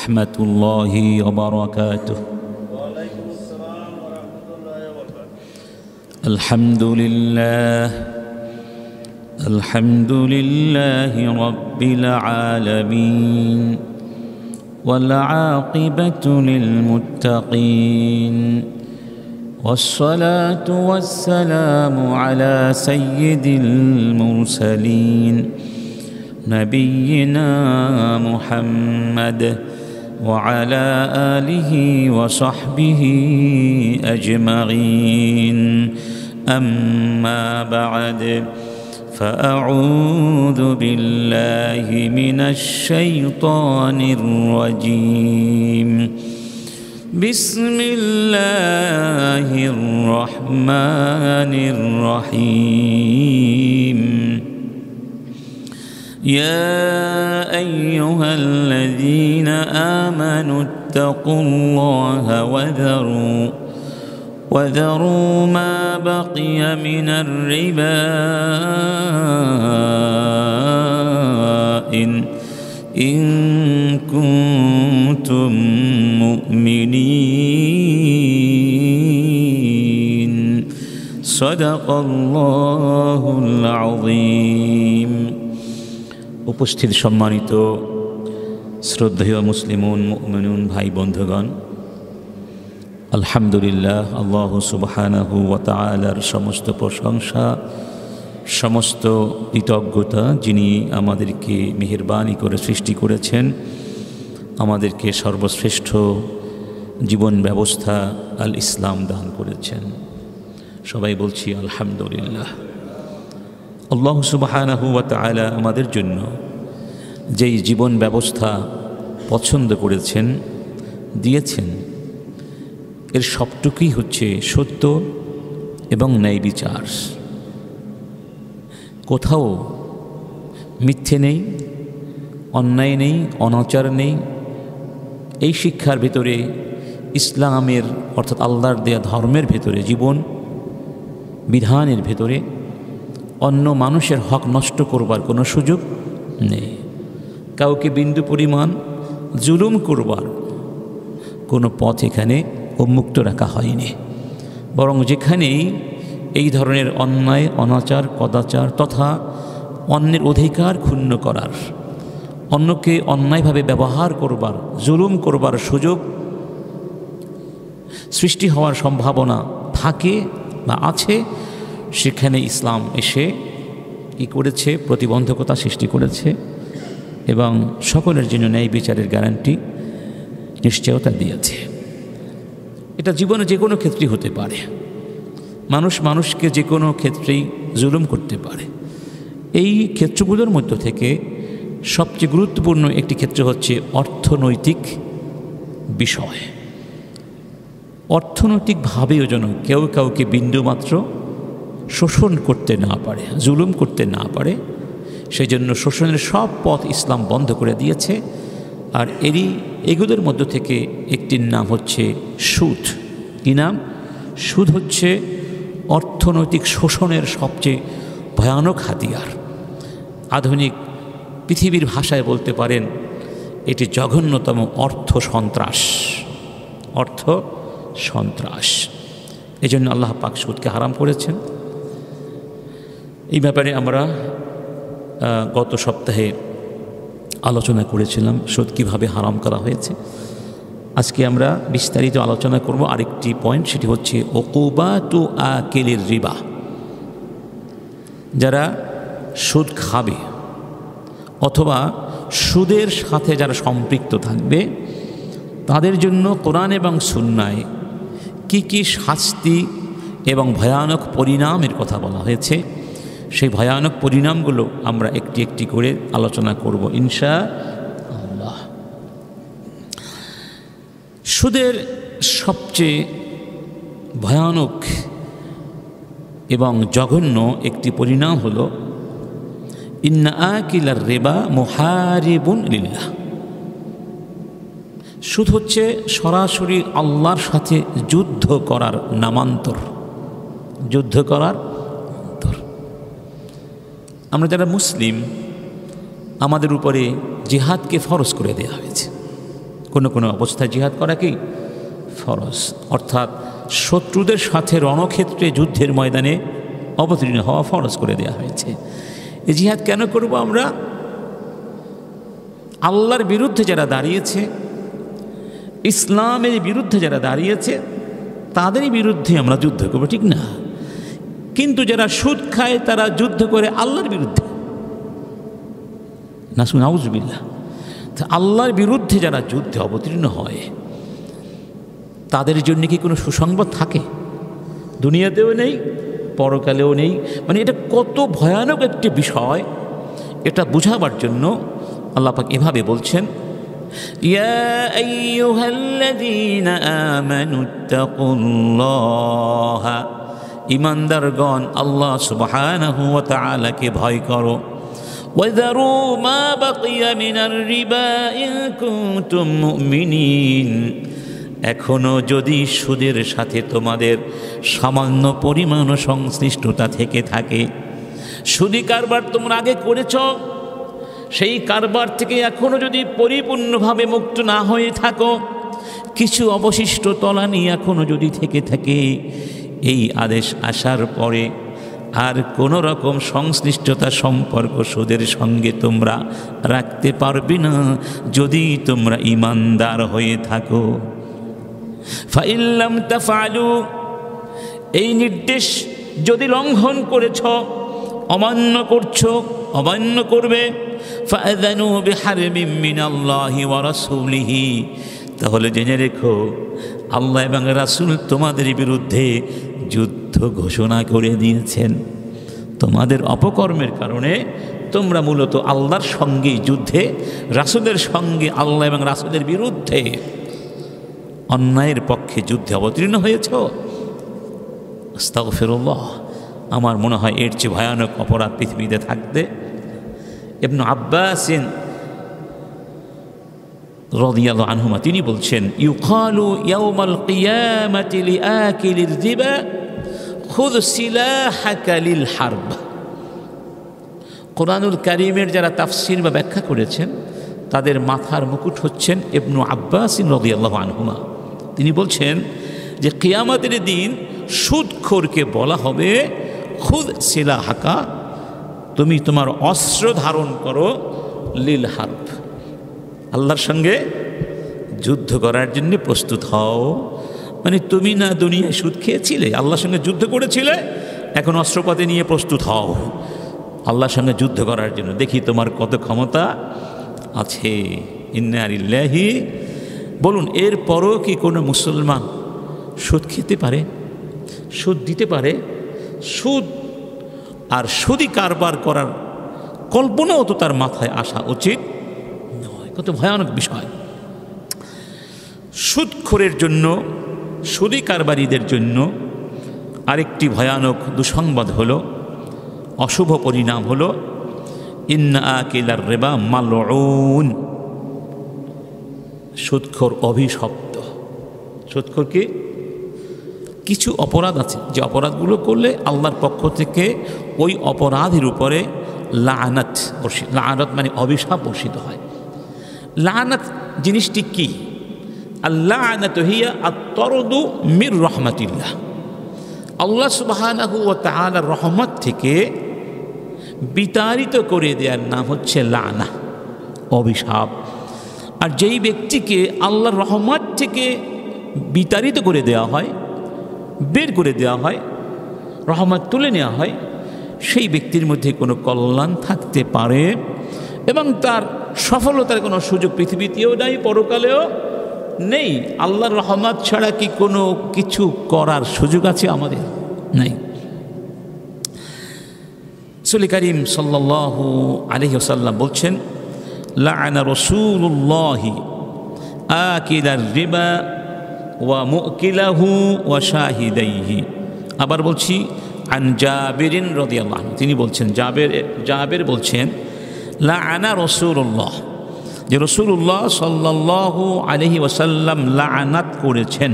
ورحمة الله وبركاته. وعليكم السلام ورحمة الله وبركاته. الحمد لله رب العالمين والعاقبة للمتقين والصلاة والسلام على سيد المرسلين نبينا محمد وعلى آله وصحبه أجمعين. أما بعد، فأعوذ بالله من الشيطان الرجيم. بسم الله الرحمن الرحيم. يا أيها الذين آمنوا اتقوا الله وذروا ما بقي من الربا إن كنتم مؤمنين. صدق الله العظيم. উপস্থিত সম্মানিত শ্রদ্ধেয় মুসলিমুন মুমিনুন ভাই বন্ধুগণ, আলহামদুলিল্লাহ, আল্লাহ সুবহানাহু ওয়া তাআলার সমস্ত প্রশংসা, সমস্ত কৃতজ্ঞতা, যিনি আমাদেরকে মেহেরবানি করে সৃষ্টি করেছেন, আমাদেরকে সর্বশ্রেষ্ঠ জীবন ব্যবস্থা আল ইসলাম দান করেছেন। সবাই বলছি আলহামদুলিল্লাহ। আল্লাহ সুবহানাহু ওয়া তাআলা আমাদের জন্য যেই জীবন ব্যবস্থা পছন্দ করেছেন, দিয়েছেন, এর সবটুকুই হচ্ছে সত্য এবং ন্যায় বিচার। কোথাও মিথ্যে নেই, অন্যায় নেই, অনাচার নেই। এই শিক্ষার ভিতরে, ইসলামের অর্থাৎ আল্লাহর দেয়া ধর্মের ভেতরে, জীবন বিধানের ভেতরে অন্য মানুষের হক নষ্ট করবার কোনো সুযোগ নেই। কাউকে বিন্দু পরিমাণ জুলুম করবার কোনো পথ এখানে উন্মুক্ত রাখা হয়নি। বরং যেখানেই এই ধরনের অন্যায়, অনাচার, কদাচার তথা অন্যের অধিকার ক্ষুণ্ণ করার, অন্যকে অন্যায়ভাবে ব্যবহার করবার, জুলুম করবার সুযোগ সৃষ্টি হওয়ার সম্ভাবনা থাকে বা আছে, সেখানে ইসলাম এসে কী করেছে? প্রতিবন্ধকতা সৃষ্টি করেছে এবং সকলের জন্য ন্যায় বিচারের গ্যারান্টি, নিশ্চয়তা দিয়েছে। এটা জীবনে যে কোনো ক্ষেত্রেই হতে পারে। মানুষ মানুষকে যে কোনো ক্ষেত্রেই জুলুম করতে পারে। এই ক্ষেত্রগুলোর মধ্য থেকে সবচেয়ে গুরুত্বপূর্ণ একটি ক্ষেত্র হচ্ছে অর্থনৈতিক বিষয়। অর্থনৈতিকভাবেও যেন কেউ কাউকে বিন্দুমাত্র শোষণ করতে না পারে, জুলুম করতে না পারে, সেই জন্য শোষণের সব পথ ইসলাম বন্ধ করে দিয়েছে। আর এগুলোর মধ্য থেকে একটির নাম হচ্ছে সুদ। কী নাম? সুদ হচ্ছে অর্থনৈতিক শোষণের সবচেয়ে ভয়ানক হাতিয়ার। আধুনিক পৃথিবীর ভাষায় বলতে পারেন এটি জঘন্যতম অর্থ সন্ত্রাস। অর্থ সন্ত্রাস। এই জন্য আল্লাহ পাক সুদকে হারাম করেছেন। এই ব্যাপারে আমরা গত সপ্তাহে আলোচনা করেছিলাম সুদ কীভাবে হারাম করা হয়েছে। আজকে আমরা বিস্তারিত আলোচনা করব আরেকটি পয়েন্ট, সেটি হচ্ছে উকুবাতু আকিলির রিবা। যারা সুদ খাবে অথবা সুদের সাথে যারা সম্পৃক্ত থাকবে, তাদের জন্য কোরআন এবং সুন্নায় কি কি শাস্তি এবং ভয়ানক পরিণামের কথা বলা হয়েছে, সেই ভয়ানক পরিণামগুলো আমরা একটি একটি করে আলোচনা করব ইনশাআল্লাহ। সুদের সবচেয়ে ভয়ানক এবং জঘন্য একটি পরিণাম হল ইন্না আকিলার রিবা মুহারিবুন লিল্লাহ। সুদ হচ্ছে সরাসরি আল্লাহর সাথে যুদ্ধ করার নামান্তর, যুদ্ধ করার নামান্তর। আমরা যারা মুসলিম, আমাদের উপরে জিহাদকে ফরজ করে দেওয়া হয়েছে। কোনো কোনো অবস্থায় জিহাদ করা কি ফরজ, অর্থাৎ শত্রুদের সাথে রণক্ষেত্রে যুদ্ধের ময়দানে অবতীর্ণ হওয়া ফরজ করে দেওয়া হয়েছে। এই জিহাদ কেন করব আমরা? আল্লাহর বিরুদ্ধে যারা দাঁড়িয়েছে, ইসলামের বিরুদ্ধে যারা দাঁড়িয়েছে, তাদেরই বিরুদ্ধে আমরা যুদ্ধ করবো, ঠিক না? কিন্তু যারা সুদ খায় তারা যুদ্ধ করে আল্লাহর বিরুদ্ধে, না শুনে নাউজুবিল্লাহ। আল্লাহর বিরুদ্ধে যারা যুদ্ধে অবতীর্ণ হয় তাদের জন্য কি কোনো সুসংবাদ থাকে? দুনিয়াতেও নেই, পরকালেও নেই। মানে এটা কত ভয়ানক একটি বিষয়, এটা বুঝাবার জন্য আল্লাহ পাক এভাবে বলছেন, ইয়া আইয়ুহাল্লাযীনা আমানুত্তাকুল্লাহ, ঈমানদারগণ আল্লাহ সুবহানাহু ওয়া তাআলাকে ভয় করো। ওয়াযারু মা বাকিয়া মিনার রিবা ইন কুনতুম মুমিনিন, এখনো যদি সুদের সাথে তোমাদের সামান্য পরিমাণ সংশ্লিষ্টতা থেকে থাকে, সুদি কারবার তোমরা আগে করেছ, সেই কারবার থেকে এখনো যদি পরিপূর্ণভাবে মুক্ত না হয়ে থাকো, কিছু অবশিষ্ট তলানি এখনো যদি থেকে থাকে, এই আদেশ আসার পরে আর কোনো রকম সংশ্লিষ্টতা সম্পর্ক সুদের সঙ্গে তোমরা রাখতে পারবে না যদি তোমরা ঈমানদার হয়ে থাকো। ফাইল্লাম তাফআলু, এই নির্দেশ যদি লঙ্ঘন করেছ, অমান্য করছো, অমান্য করবে, ফাআযানু বিহারবিম মিনাল্লাহি ওয়া রাসূলিহি, তাহলে জেনে রেখো আল্লাহ এবং রাসূল তোমাদের বিরুদ্ধে যুদ্ধ ঘোষণা করে দিয়েছেন। তোমাদের অপকর্মের কারণে তোমরা মূলত আল্লাহর সঙ্গে যুদ্ধে, রাসূলের সঙ্গে, আল্লাহ এবং রাসূলের বিরুদ্ধে অন্যায়ের পক্ষে যুদ্ধে অবতীর্ণ হয়েছ। আস্তাগফিরুল্লাহ, আমার মনে হয় এর চেয়ে ভয়ানক অপরাধ পৃথিবীতে থাকতে। ইবনে আব্বাস রাদিয়াল্লাহু আনহুমা তিনি বলছেন, ইউকালু ইয়াউমাল কিয়ামাতি লিআকিলির রিবা খুয সিলাহাকা লিল হারব। কোরআনুল কারীমের যারা তাফসীর বা ব্যাখ্যা করেছেন তাদের মাথার মুকুট হচ্ছেন ইবনে আব্বাস রাদিয়াল্লাহু আনহুমা। তিনি বলছেন যে কিয়ামতের দিন সুদখোরকে বলা হবে খুদ সিলাহাকা, তুমি তোমার অস্ত্র ধারণ করো, লিল হারব, আল্লাহর সঙ্গে যুদ্ধ করার জন্য প্রস্তুত হও। মানে তুমি না দুনিয়ায় সুদ খেয়েছিলে, আল্লাহর সঙ্গে যুদ্ধ করেছিলে, এখন অস্ত্রপাতি নিয়ে প্রস্তুত হও আল্লাহর সঙ্গে যুদ্ধ করার জন্য, দেখি তোমার কত ক্ষমতা আছে। ইন্না লিল্লাহি, বলুন এরপরও কি কোনো মুসলমান সুদ খেতে পারে, সুদ দিতে পারে? সুদ আর সুদি কারবার করার কল্পনাও তো তার মাথায় আসা উচিত নয়। কত ভয়ানক বিষয়। সুদখোরের জন্য, সুদি কারবারিদের জন্য আরেকটি ভয়ানক দুঃসংবাদ হলো, অশুভ পরিণাম হলো, ইন্না আকিলার রিবা মালউন, সুদখোর অভিশপ্ত। সুদখোর কি? কিছু অপরাধ আছে যে অপরাধগুলো করলে আল্লাহর পক্ষ থেকে ওই অপরাধের উপরে লাআনাত, লাআনাত মানে অভিশাপ বর্ষিত হয়। লাআনাত জিনিসটি কি? আল্লাআনাতু হিয়া আত-তারদু মির রাহমাতিল্লাহ, আল্লাহ সুবহানাহু ওয়া তাআলার রহমত থেকে বিতাড়িত করে দেওয়ার নাম হচ্ছে লাআনা, অভিশাপ। আর যেই ব্যক্তিকে আল্লাহর রহমত থেকে বিতাড়িত করে দেওয়া হয়, বের করে দেওয়া হয়, রহমত তুলে নেওয়া হয়, সেই ব্যক্তির মধ্যে কোনো কল্যাণ থাকতে পারে এবং তার সফলতার কোনো সুযোগ পৃথিবীতেও নাই, পরকালেও নেই। আল্লাহর রহমত ছাড়া কি কোনো কিছু করার সুযোগ আছে আমাদের? নেই। রাসূল কারীম সাল্লাল্লাহু আলাইহি ওয়াসাল্লাম বলছেন, লাআনা রাসূলুল্লাহি আকিলার রিবা ওয়া মুকিলাহু ওয়া শাহিদাইহি। আবার বলছি, আন জাবিরিন রাদিয়াল্লাহু আনহু, তিনি বলছেন, জাবের বলছেন, লাআনা রাসূলুল্লাহ, যে রাসূলুল্লাহ সাল্লাল্লাহু আলাইহি ওয়াসাল্লাম লাআনাত করেছেন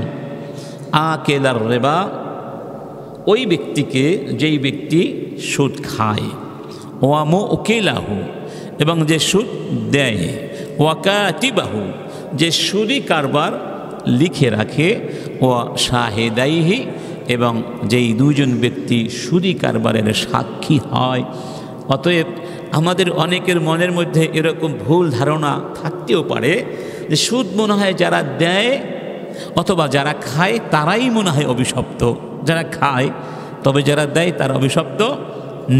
আকিলার রিবা, ওই ব্যক্তিকে যেই ব্যক্তি সুদ খায়, ওয়া মুকিলাহু, এবং যে সুদ দেয়, ওয়া কাতিবাহু, যে সুদি কারবার লিখে রাখে ও শাহেদাইহি, এবং যেই দুজন ব্যক্তি সুদি কারবারের সাক্ষী হয়। অতএব আমাদের অনেকের মনের মধ্যে এরকম ভুল ধারণা থাকতেও পারে যে সুদ মনে হয় যারা দেয় অথবা যারা খায় তারাই মনে হয় অভিশপ্ত, যারা খায়, তবে যারা দেয় তারা অভিশপ্ত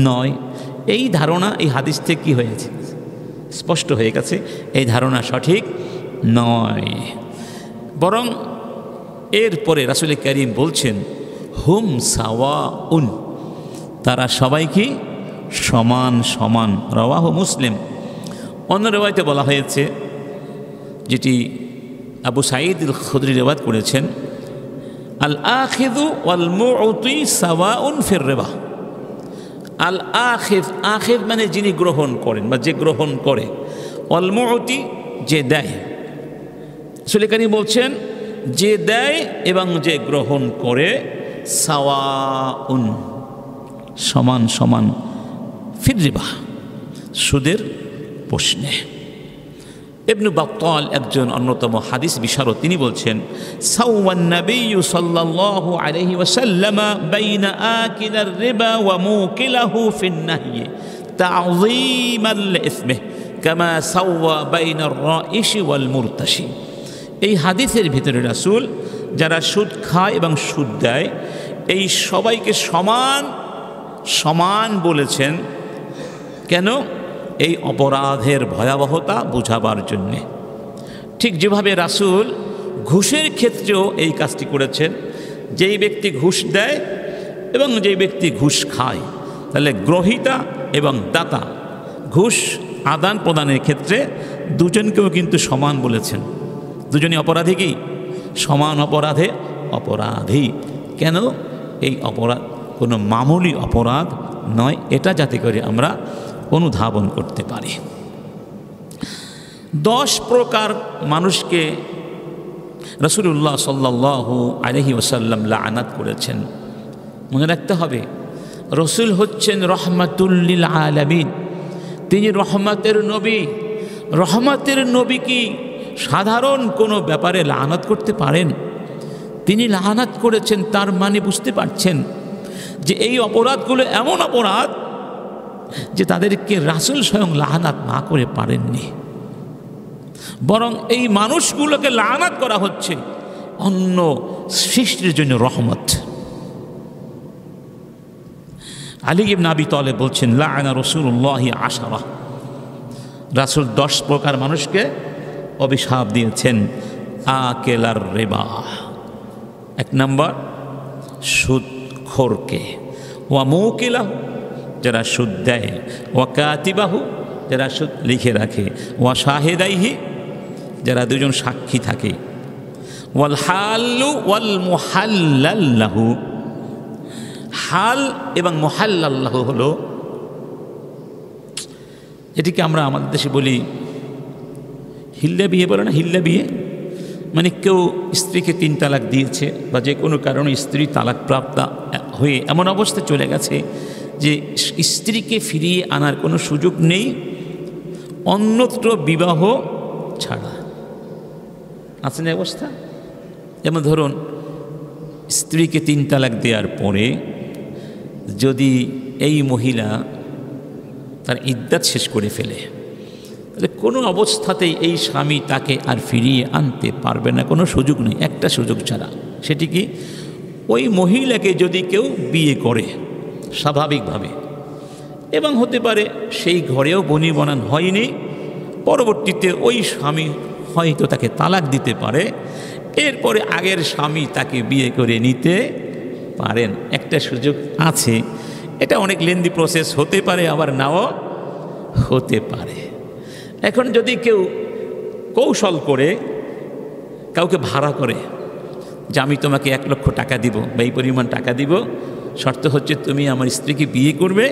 নয়। এই ধারণা এই হাদিস থেকে কী হয়েছে, স্পষ্ট হয়ে গেছে এই ধারণা সঠিক নয়। বরং এরপরে রাসূল কারীম বলছেন হুম সাওয়াউন, তারা সবাই কি সমান সমান। রাওয়াহু মুসলিম। অন্য রিওয়ায়াতে বলা হয়েছে, যেটি আবু সাঈদ আল খুদরি রিওয়ায়াত করেছেন, আল আখিযু ওয়াল মুউতি সাওয়াউন ফির রিবা। আল আখিয, আখিয মানে যিনি গ্রহণ করেন বা যে গ্রহণ করে, ওয়াল মুউতি যে দেয়। রাসূল কারীম বলছেন যে দেয় এবং যে গ্রহণ করে সাওয়াউন, সমান সমান ফির রিবা, সুদের প্রশ্নে। ইবনে বাত্তাল একজন অন্যতম হাদিস বিশারদ, তিনি বলছেন সাওয়ান নবী সাল্লাল্লাহু আলাইহি ওয়াসাল্লাম বাইনা আকিলার রিবা ওয়া মুকিলাহু ফিন নাহয়ি তা'যীমান লিইসমিহি কামা সাওয়া বাইনার রাইশি ওয়াল মুরতাশি। এই হাদিসের ভিতরে রাসূল যারা সুদ খায় এবং সুদ দেয় এই সবাইকে সমান সমান বলেছেন। কেন? এই অপরাধের ভয়াবহতা বোঝাবার জন্যে। ঠিক যেভাবে রাসূল ঘুষের ক্ষেত্রেও এই কাজটি করেছেন, যেই ব্যক্তি ঘুষ দেয় এবং যেই ব্যক্তি ঘুষ খায়, তাহলে গ্রহীতা এবং দাতা ঘুষ আদান প্রদানের ক্ষেত্রে দুজনকেও কিন্তু সমান বলেছেন। দুজনই অপরাধী, কি সমান অপরাধে অপরাধী। কেন? এই অপরাধ কোনো মামুলি অপরাধ নয়, এটা যাতে করে আমরা অনুধাবন করতে পারি। 10 প্রকার মানুষকে রাসূলুল্লাহ সাল্লাল্লাহু আলাইহি ওয়াসাল্লাম লাআনাত করেছেন। মনে রাখতে হবে, রাসূল হচ্ছেন রহমাতুল লিল আলামিন, তিনি রহমতের নবী। রহমতের নবী কি সাধারণ কোনো ব্যাপারে লাআনাত করতে পারেন? তিনি লাআনাত করেছেন, তার মানে বুঝতে পারছেন যে এই অপরাধগুলো এমন অপরাধ যে তাদেরকে রাসূল স্বয়ং লাআনাত না করে পারেননি, বরং এই মানুষগুলোকে লাআনাত করা হচ্ছে অন্য সৃষ্টির জন্য রহমত। আলী ইবনে আবি তালেব বলছেন লাআনা রাসূলুল্লাহি 10, রাসূল 10 প্রকার মানুষকে অভিশাপ দিয়েছেন। আকেলার রিবা, 1 নম্বর সুদখোরকে, ওয়া মুকিলাহু যারা সুদ দেয়, ওয়া কাতিবাহু যারা সুদ লিখে রাখে, ওয়া শাহিদাইহি যারা দুজন সাক্ষী থাকে, ওয়াল হাল্লু ওয়াল মুহাল্লাল্লাহু। হাল এবং মুহাল্লাল্লাহু হলো, এটিকে আমরা আমাদের দেশে বলি হিল্লা বিয়ে, বলে না? হিল্লা বিয়ে মানে কেউ স্ত্রীকে 3 তালাক দিয়েছে বা যে কোনো কারণে স্ত্রী তালাকপ্রাপ্ত হয়ে এমন অবস্থা চলে গেছে যে স্ত্রীকে ফিরিয়ে আনার কোনো সুযোগ নেই অন্যত্র বিবাহ ছাড়া। আছে না অবস্থা? যেমন ধরুন, স্ত্রীকে 3 তালাক দেওয়ার পরে যদি এই মহিলা তার ইদ্দাত শেষ করে ফেলে, তাহলে কোনো অবস্থাতেই এই স্বামী তাকে আর ফিরিয়ে আনতে পারবে না, কোনো সুযোগ নেই, একটা সুযোগ ছাড়া। সেটি কি? ওই মহিলাকে যদি কেউ বিয়ে করে স্বাভাবিকভাবে, এবং হতে পারে সেই ঘরেও বনি বনান হয়নি, পরবর্তীতে ওই স্বামী হয়তো তাকে তালাক দিতে পারে, এরপরে আগের স্বামী তাকে বিয়ে করে নিতে পারেন, একটা সুযোগ আছে। এটা অনেক লেন্দি প্রসেস হতে পারে, আবার নাও হতে পারে। এখন যদি কেউ কৌশল করে কাউকে ভাড়া করে যে আমি তোমাকে 1 লক্ষ টাকা দিব বা এই পরিমাণ টাকা দিব, শর্ত হচ্ছে তুমি আমার স্ত্রীকে বিয়ে করবে,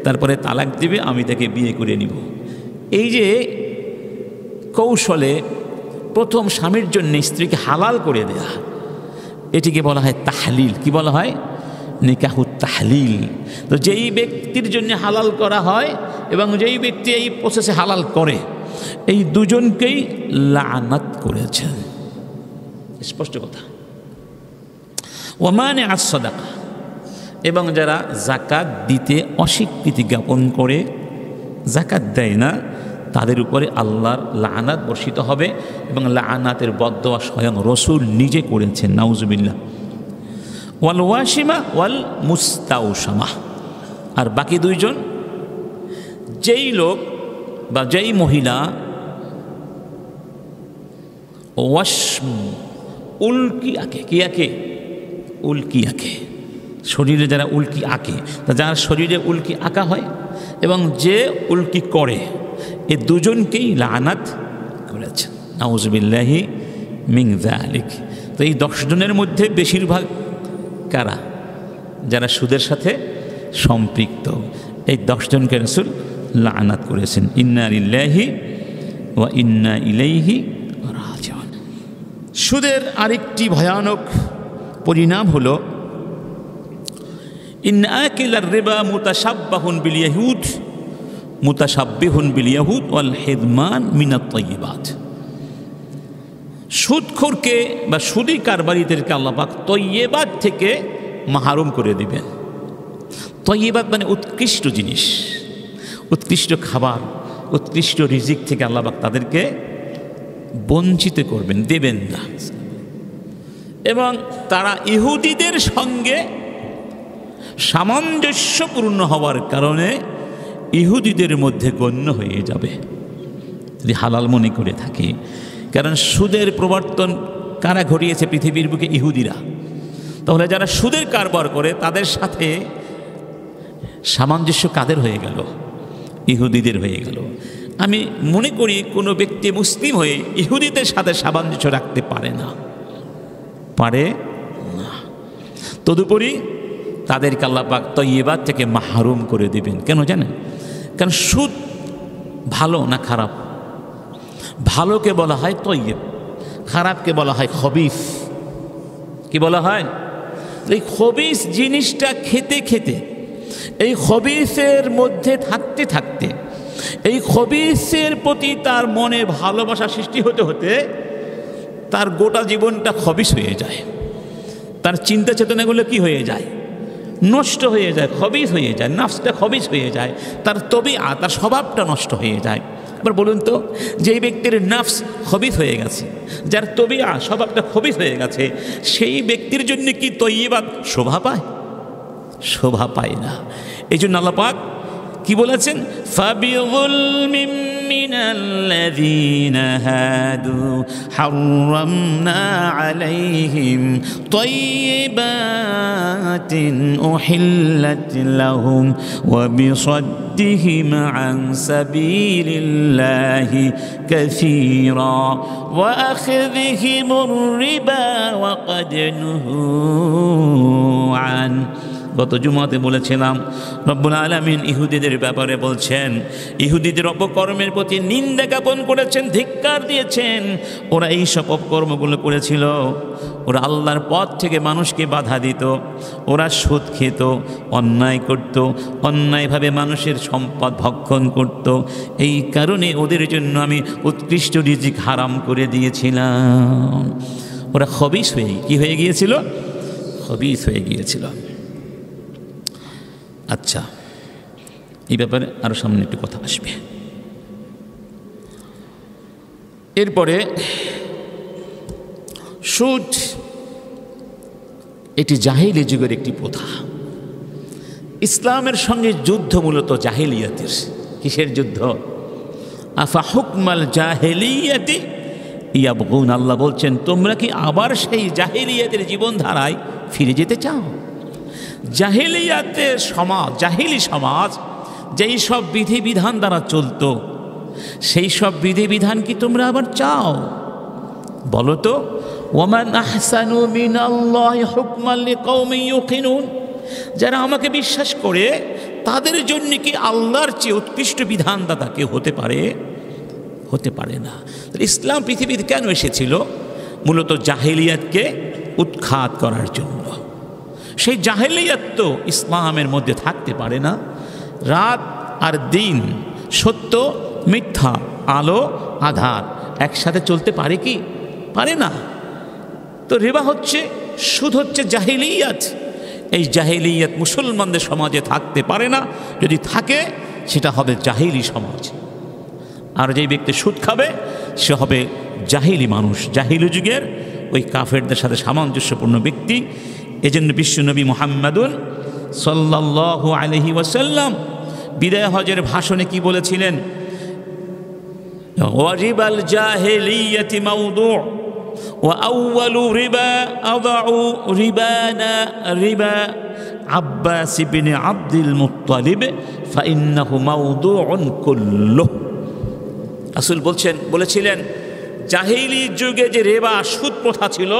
তারপরে তালাক দিবে, আমি তাকে বিয়ে করে নিব। এই যে কৌশলে প্রথম স্বামীর জন্য স্ত্রীকে হালাল করে দেয়া, এটিকে বলা হয় তাহলিল। কি বলা হয়? নিকাহুত তাহলিল। তো যেই ব্যক্তির জন্য হালাল করা হয় এবং যেই ব্যক্তি এই প্রসেসে হালাল করে, এই দুজনকেই লানাত করেছেন। স্পষ্ট কথা। ওয়ামানে আস-সাদাকা, এবং যারা জাকাত দিতে অস্বীকৃতি জ্ঞাপন করে, জাকাত দেয় না, তাদের উপরে আল্লাহর লানাত বর্ষিত হবে এবং লানাতের বদদোয়া স্বয়ং রসুল নিজে করেছেন, নাউজুবিল্লাহ। ওয়াল ওয়াসিমা ওয়াল মুস্তাউসামা, আর বাকি দুইজন, যেই লোক বা যেই মহিলা ওয়াসম উল্কি আঁকে, কি আঁকে? উল্কি আঁকে, শরীরে যারা উল্কি আঁকে, তা যার শরীরে উল্কি আঁকা হয় এবং যে উল্কি করে, এ দুজনকেই লানাত করেছেন, নাউজুবিল্লাহি মিন যালিক। তো এই 10 জনের মধ্যে বেশিরভাগ কারা? যারা সুদের সাথে সম্পৃক্ত। এই 10 জনকে রাসূল লানাত করেছেন। ইন্না লিল্লাহি ওয়া ইন্না ইলাইহি রাজিউন। সুদের আরেকটি ভয়ানক পরিণাম হলো ইন্না আকিলার রিবা মুতাশাব্বাহুন বিল ইয়াহুদ মুতাশাব্বিহুন বিল ইয়াহুদ ওয়াল হিদমান মিনাত তাইয়্যিবাত। সুদখোরকে বা সুদী কারবারিদেরকে আল্লাহ পাক তৈয়্যিবাত থেকে মাহরুম করে দিবেন। তৈয়্যিবাত মানে উৎকৃষ্ট জিনিস, উৎকৃষ্ট খাবার, উৎকৃষ্ট রিজিক থেকে আল্লাহ পাক তাদেরকে বঞ্চিত করবেন, দেবেন না। এবং তারা ইহুদিদের সঙ্গে সামঞ্জস্যপূর্ণ হওয়ার কারণে ইহুদিদের মধ্যে গণ্য হয়ে যাবে, যদি হালাল মনে করে থাকে। কারণ সুদের প্রবর্তন কারা ঘটিয়েছে পৃথিবীর বুকে? ইহুদিরা। তাহলে যারা সুদের কারবার করে তাদের সাথে সামঞ্জস্য কাদের হয়ে গেল? ইহুদিদের হয়ে গেল। আমি মনে করি কোনো ব্যক্তি মুসলিম হয়ে ইহুদিদের সাথে সামঞ্জস্য রাখতে পারে না, পারে না। তদুপরি তাদেরকে আল্লাহ পাক তৈয়্যিবাত থেকে মাহরুম করে দিবেন। কেন জানেন? কারণ সুদ ভালো না খারাপ? ভালোকে বলা হয় তৈয়্যিব, খারাপকে বলা হয় খবিস। কি বলা হয়? এই খবিস জিনিসটা খেতে খেতে, এই খবিসের মধ্যে থাকতে থাকতে, এই খবিসের প্রতি তার মনে ভালোবাসা সৃষ্টি হতে হতে তার গোটা জীবনটা খবিস হয়ে যায়। তার চিন্তা চেতনাগুলো কি হয়ে যায়? নষ্ট হয়ে যায়, খবিস হয়ে যায়, নাফসটা খবিস হয়ে যায়, তার তবিআ, তার স্বভাবটা নষ্ট হয়ে যায়। এবার বলুন তো, যেই ব্যক্তির নাফস খবিস হয়ে গেছে, যার তবিআ, স্বভাবটা খবিস হয়ে গেছে, সেই ব্যক্তির জন্য কি তৈয়্যিবাত শোভা পায়? শোভা পায় না। এই জন্য আল্লাহ পাক কি বলেছেন? ফাবিযুলমিম মিনাল্লাযীনা হাদু হাররামনা আলাইহিম তাইয়্যিবাতিন উহিল্লাত লাহুম ওয়া বিসাদ্দিহিম আন সাবিলিল্লাহি কাসীরা ওয়া আখযিহিমুর রিবা ওয়া ক্বাদ নুহু আন। গত জুমাতে বলেছিলাম রব্বুল আলামিন ইহুদিদের ব্যাপারে বলছেন, ইহুদিদের অপকর্মের প্রতি নিন্দা জ্ঞাপন করেছেন, ধিক্কার দিয়েছেন। ওরা এই সব অপকর্মগুলো করেছিল, ওরা আল্লাহর পথ থেকে মানুষকে বাধা দিত, ওরা সুদ খেত, অন্যায় করত, অন্যায়ভাবে মানুষের সম্পদ ভক্ষণ করত। এই কারণে ওদের জন্য আমি উৎকৃষ্ট রিজিক হারাম করে দিয়েছিলাম। ওরা খবিস হয়ে কি হয়ে গিয়েছিল? খবিস হয়ে গিয়েছিল। আচ্ছা, এই ব্যাপারে আরও সামনে একটু কথা আসবে। এরপরে সুদ এটি জাহিলি যুগের একটি প্রথা। ইসলামের সঙ্গে যুদ্ধ মূলত জাহিলিয়াতের। কিসের যুদ্ধ? আফা হুকমাল জাহিলিয়াতি ইয়াবগুন। আল্লাহ বলছেন, তোমরা কি আবার সেই জাহিলিয়াতের জীবনধারায় ফিরে যেতে চাও? জাহিলিয়াতের সমাজ, জাহিলি সমাজ যেই সব বিধিবিধান দ্বারা চলতো, সেই সব বিধিবিধান কি তোমরা আবার চাও? বলো তো। ওয়ামান আহসানু মিনাল্লাহি হুকমান লিকাওমিন ইউকিনুন। যারা আমাকে বিশ্বাস করে তাদের জন্য কি আল্লাহর চেয়ে উৎকৃষ্ট বিধানদাতা কেউ হতে পারে? হতে পারে না। ইসলাম পৃথিবীতে কেন এসেছিল? মূলত জাহিলিয়াতকে উৎখাত করার জন্য। সেই জাহেলিয়াত তো ইসলামের মধ্যে থাকতে পারে না। রাত আর দিন, সত্য মিথ্যা, আলো আধার একসাথে চলতে পারে কি? পারে না। তো রিবা হচ্ছে, সুদ হচ্ছে জাহিলিয়াত। এই জাহিলিয়াত মুসলমানদের সমাজে থাকতে পারে না। যদি থাকে সেটা হবে জাহিলি সমাজ। আর যেই ব্যক্তি সুদ খাবে সে হবে জাহিলি মানুষ, জাহিলি যুগের ওই কাফেরদের সাথে সামঞ্জস্যপূর্ণ ব্যক্তি। এজন্য বিশ্বনবী মুহাম্মাদুন সাল্লাল্লাহু আলাইহি ওয়াসাল্লাম বিদায় হজের ভাষণে কি বলেছিলেন? ওয়াজিবাল জাহিলিয়াতি মাওদু' ওয়া আউয়ালু রিবা আদাউ রিবানা রিবা আব্বাস ইবনে আব্দুল মুত্তালিব ফাইন্নাহু মাওদুউন কুল্লুহু। রাসূল বলেছিলেন জাহিলি যুগে যে রিবা সুদ প্রথা ছিল,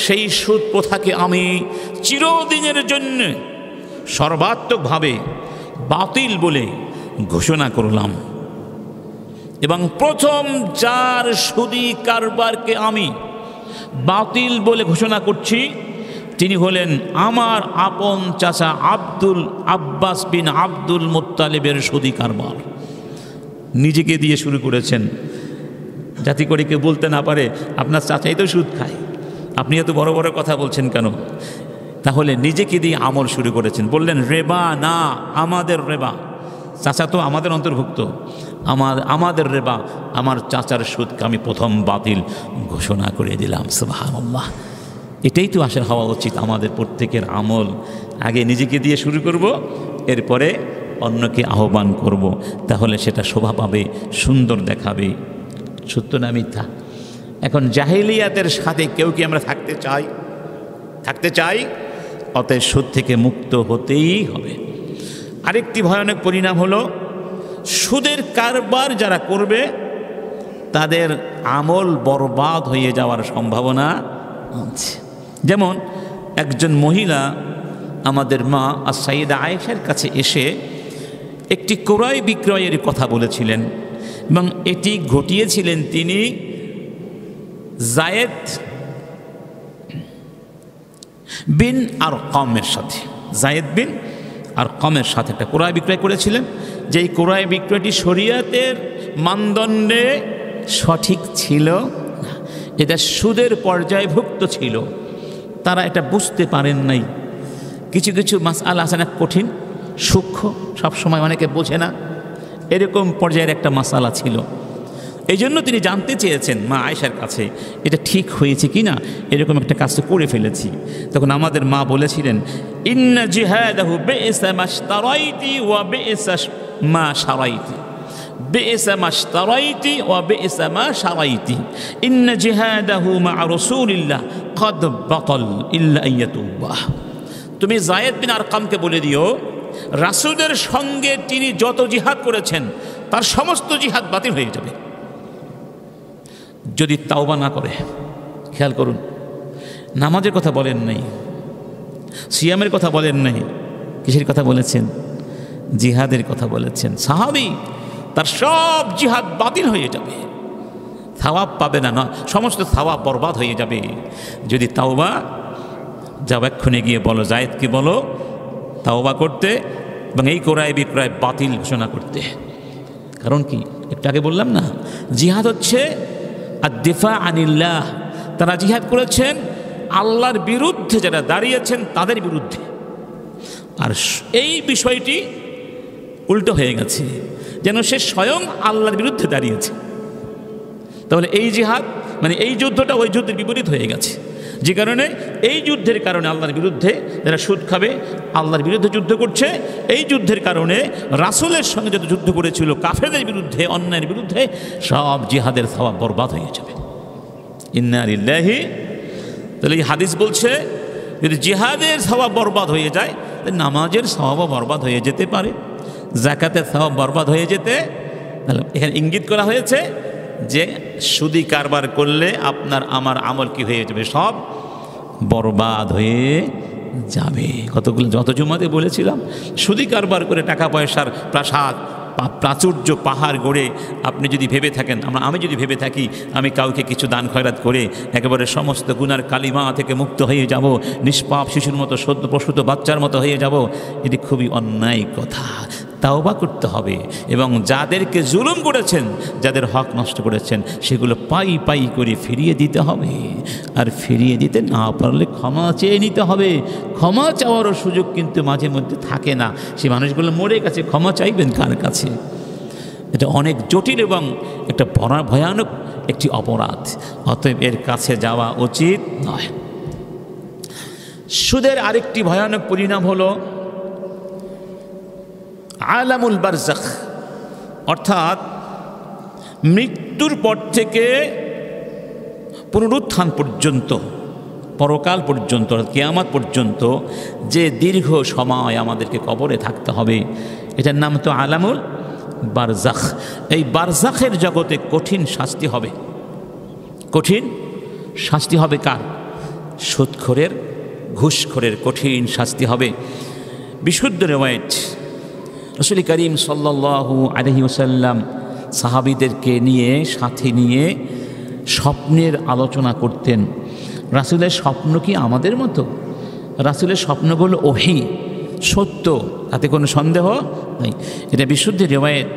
সেই সুদ প্রথাকে আমি চিরদিনের জন্য সর্বাত্মকভাবে বাতিল বলে ঘোষণা করলাম। এবং প্রথম যার সুদী কারবারকে আমি বাতিল বলে ঘোষণা করছি তিনি হলেন আমার আপন চাচা আব্বাস বিন আব্দুল মুত্তালিবের সুদী কারবার। নিজেকে দিয়ে শুরু করেছেন যাতে করে কেউ বলতে না পারে আপনার চাচাই তো সুদ খায়, আপনি এত বড় বড় কথা বলছেন কেন? তাহলে নিজেকে দিয়ে আমল শুরু করেছেন। বললেন রেবা না, আমাদের রেবা। চাচা তো আমাদের অন্তর্ভুক্ত, আমাদের রেবা, আমার চাচার সুদকে আমি প্রথম বাতিল ঘোষণা করে দিলাম। সুবহানাল্লাহ। এটাই তো আশা হওয়া উচিত আমাদের প্রত্যেকের আমল। আগে নিজেকে দিয়ে শুরু করব, এরপরে অন্যকে আহ্বান করব, তাহলে সেটা শোভা পাবে, সুন্দর দেখাবে। সত্য না মিথ্যা? এখন জাহিলিয়াতের সাথে কেউ কি আমরা থাকতে চাই? অতএব সুদ থেকে মুক্ত হতেই হবে। আরেকটি ভয়ানক পরিণাম হলো সুদের কারবার যারা করবে তাদের আমল বরবাদ হয়ে যাওয়ার সম্ভাবনা আছে। যেমন একজন মহিলা আমাদের মা সাইয়েদা আয়েশার কাছে এসে একটি ক্রয় বিক্রয়ের কথা বলেছিলেন এবং এটি ঘটিয়েছিলেন তিনি যায়েদ বিন আরকামের সাথে। যায়েদ বিন আরকামের সাথে একটা ক্রয় বিক্রয় করেছিলেন, যেই ক্রয় বিক্রয়টি শরীয়তের মানদণ্ডে সঠিক ছিল না, এটা সুদের পর্যায়ভুক্ত ছিল। তারা এটা বুঝতে পারেন নাই। কিছু কিছু মাসআলা আছে না, কঠিন সূক্ষ্ম, সবসময় অনেকে বোঝে না, এরকম পর্যায়ের একটা মাসআলা ছিল। এই জন্য তিনি জানতে চেয়েছেন মা আয়েশার কাছে এটা ঠিক হয়েছে কি না, এরকম একটা কাজ তো করে ফেলেছি। তখন আমাদের মা বলেছিলেন ইন্না জিহাদাহু বি'সা মাশতারাইতি ওয়া বি'সা মা শারাইতি, বি'সা মাশতারাইতি ওয়া বি'সা মা শারাইতি, ইন্না জিহাদাহু মা রাসূলিল্লাহ ক্বাদ বাতাল ইল্লা আইয়াতুবা। তুমি যায়েদ বিন আরকামকে বলে দিও রাসূলের সঙ্গে তিনি যত জিহাদ করেছেন তার সমস্ত জিহাদ বাতিল হয়ে যাবে যদি তাওবা না করে। খেয়াল করুন, নামাজের কথা বলেন নাই, সিয়ামের কথা বলেন নাই, কিসের কথা বলেছেন? জিহাদের কথা বলেছেন। সাহাবী তার সব জিহাদ বাতিল হয়ে যাবে, থাওয়াব পাবে না, সমস্ত থাওয়াব বরবাদ হয়ে যাবে যদি তাওবা। যাও এক্ষণে গিয়ে বলো, যায়েদকে বলো তাওবা করতে এবং এই ক্রয় বিক্রয় বাতিল ঘোষণা করতে। কারণ কি, একটু আগে বললাম না, জিহাদ হচ্ছে আদ-দিফা আনিল্লাহ। তারা জিহাদ করেছেন আল্লাহর বিরুদ্ধে, যারা দাঁড়িয়েছেন তাদের বিরুদ্ধে। আর এই বিষয়টি উল্টো হয়ে গেছে, যেন সে স্বয়ং আল্লাহর বিরুদ্ধে দাঁড়িয়েছে। তাহলে এই জিহাদ মানে এই যুদ্ধটা ওই যুদ্ধের বিপরীত হয়ে গেছে। যে কারণে এই যুদ্ধের কারণে আল্লাহর বিরুদ্ধে যারা সুদ খাবে আল্লাহর বিরুদ্ধে যুদ্ধ করছে। এই যুদ্ধের কারণে রাসূলের সঙ্গে যত যুদ্ধ করেছিল কাফেরদের বিরুদ্ধে, অন্যায়ের বিরুদ্ধে, সব জিহাদের সওয়াব বরবাদ হয়ে যাবে। ইন্না লিল্লাহি। তাহলে এই হাদিস বলছে যদি জিহাদের সওয়াব বরবাদ হয়ে যায় তাহলে নামাজের সওয়াবও বরবাদ হয়ে যেতে পারে, যাকাতের সওয়াব বরবাদ হয়ে যেতে। তাহলে এখানে ইঙ্গিত করা হয়েছে যে সুদি কারবার করলে আপনার আমার আমল কি হয়ে যাবে, সব বরবাদ হয়ে যাবে। যত জুমাতে বলেছিলাম, সুদি কারবার করে টাকা পয়সার প্রাসাদ প্রাচুর্য পাহাড় গড়ে আপনি যদি ভেবে থাকেন, আমি যদি ভেবে থাকি আমি কাউকে কিছু দান খয়রাত করে একেবারে সমস্ত গুনার কালিমা থেকে মুক্ত হয়ে যাব, নিষ্পাপ শিশুর মতো সদ্য প্রসূত বাচ্চার মতো হয়ে যাব, এটি খুবই অন্যায় কথা। তাওবা করতে হবে এবং যাদেরকে জুলুম করেছেন, যাদের হক নষ্ট করেছেন, সেগুলো পাই পাই করে ফিরিয়ে দিতে হবে। আর ফিরিয়ে দিতে না পারলে ক্ষমা চেয়ে নিতে হবে। ক্ষমা চাওয়ারও সুযোগ কিন্তু মাঝে মধ্যে থাকে না। সেই মানুষগুলো মরে গেছে, ক্ষমা চাইবেন কার কাছে? এটা অনেক জটিল এবং একটা ভয়ানক একটি অপরাধ। অতএব এর কাছে যাওয়া উচিত নয়। সুদের আরেকটি ভয়ানক পরিণাম হলো আলামুল বারজাখ, অর্থাৎ মৃত্যুর পর থেকে পুনরুত্থান পর্যন্ত, পরকাল পর্যন্ত, কিয়ামত পর্যন্ত যে দীর্ঘ সময় আমাদেরকে কবরে থাকতে হবে, এটার নাম তো আলামুল বারজাখ। এই বারজাখের জগতে কঠিন শাস্তি হবে। কঠিন শাস্তি হবে কার? সুদখোরের, ঘুষখোরের কঠিন শাস্তি হবে। বিশুদ্ধ রিওয়ায়াত, রাসূল করিম সাল্লাল্লাহু আলাইহি ওয়াসাল্লাম সাহাবীদেরকে নিয়ে, সাথে নিয়ে স্বপ্নের আলোচনা করতেন। রাসূলের স্বপ্ন কি আমাদের মতো? রাসূলের স্বপ্নগুলো ওহী, সত্য, তাতে কোনো সন্দেহ নেই। এটা বিশুদ্ধ রিওয়ায়াত।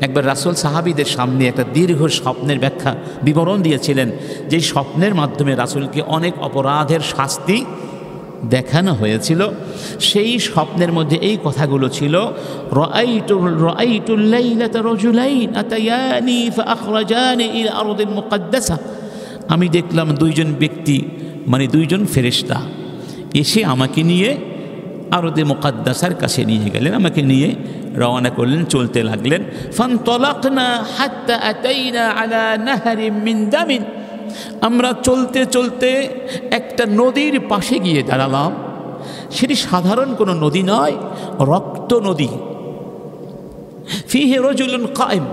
একবার রাসূল সাহাবীদের সামনে একটা দীর্ঘ স্বপ্নের ব্যাখ্যা, বিবরণ দিয়েছিলেন, যেই স্বপ্নের মাধ্যমে রাসূলকে অনেক অপরাধের শাস্তি দেখানো হয়েছিল। সেই স্বপ্নের মধ্যে এই কথাগুলো ছিল, রাআইতুল লাইলাতা রাজুলাইন আতায়ানি ফাআখরাজানি ইলা আরদিল মুকদ্দাসা। আমি দেখলাম দুইজন ব্যক্তি, মানে দুইজন ফেরেশতা এসে আমাকে নিয়ে আরদে মুকদ্দাসার কাছে নিয়ে গেলেন, আমাকে নিয়ে রওনা করলেন, চলতে লাগলেন। ফানতালাকনা হাত্তা আতাইনা আলা নাহরিম মিন দামিন। আমরা চলতে চলতে একটা নদীর পাশে গিয়ে দাঁড়ালাম। সেটি সাধারণ কোনো নদী নয়, রক্ত নদী। ফিহি রাজুলুন কায়েম।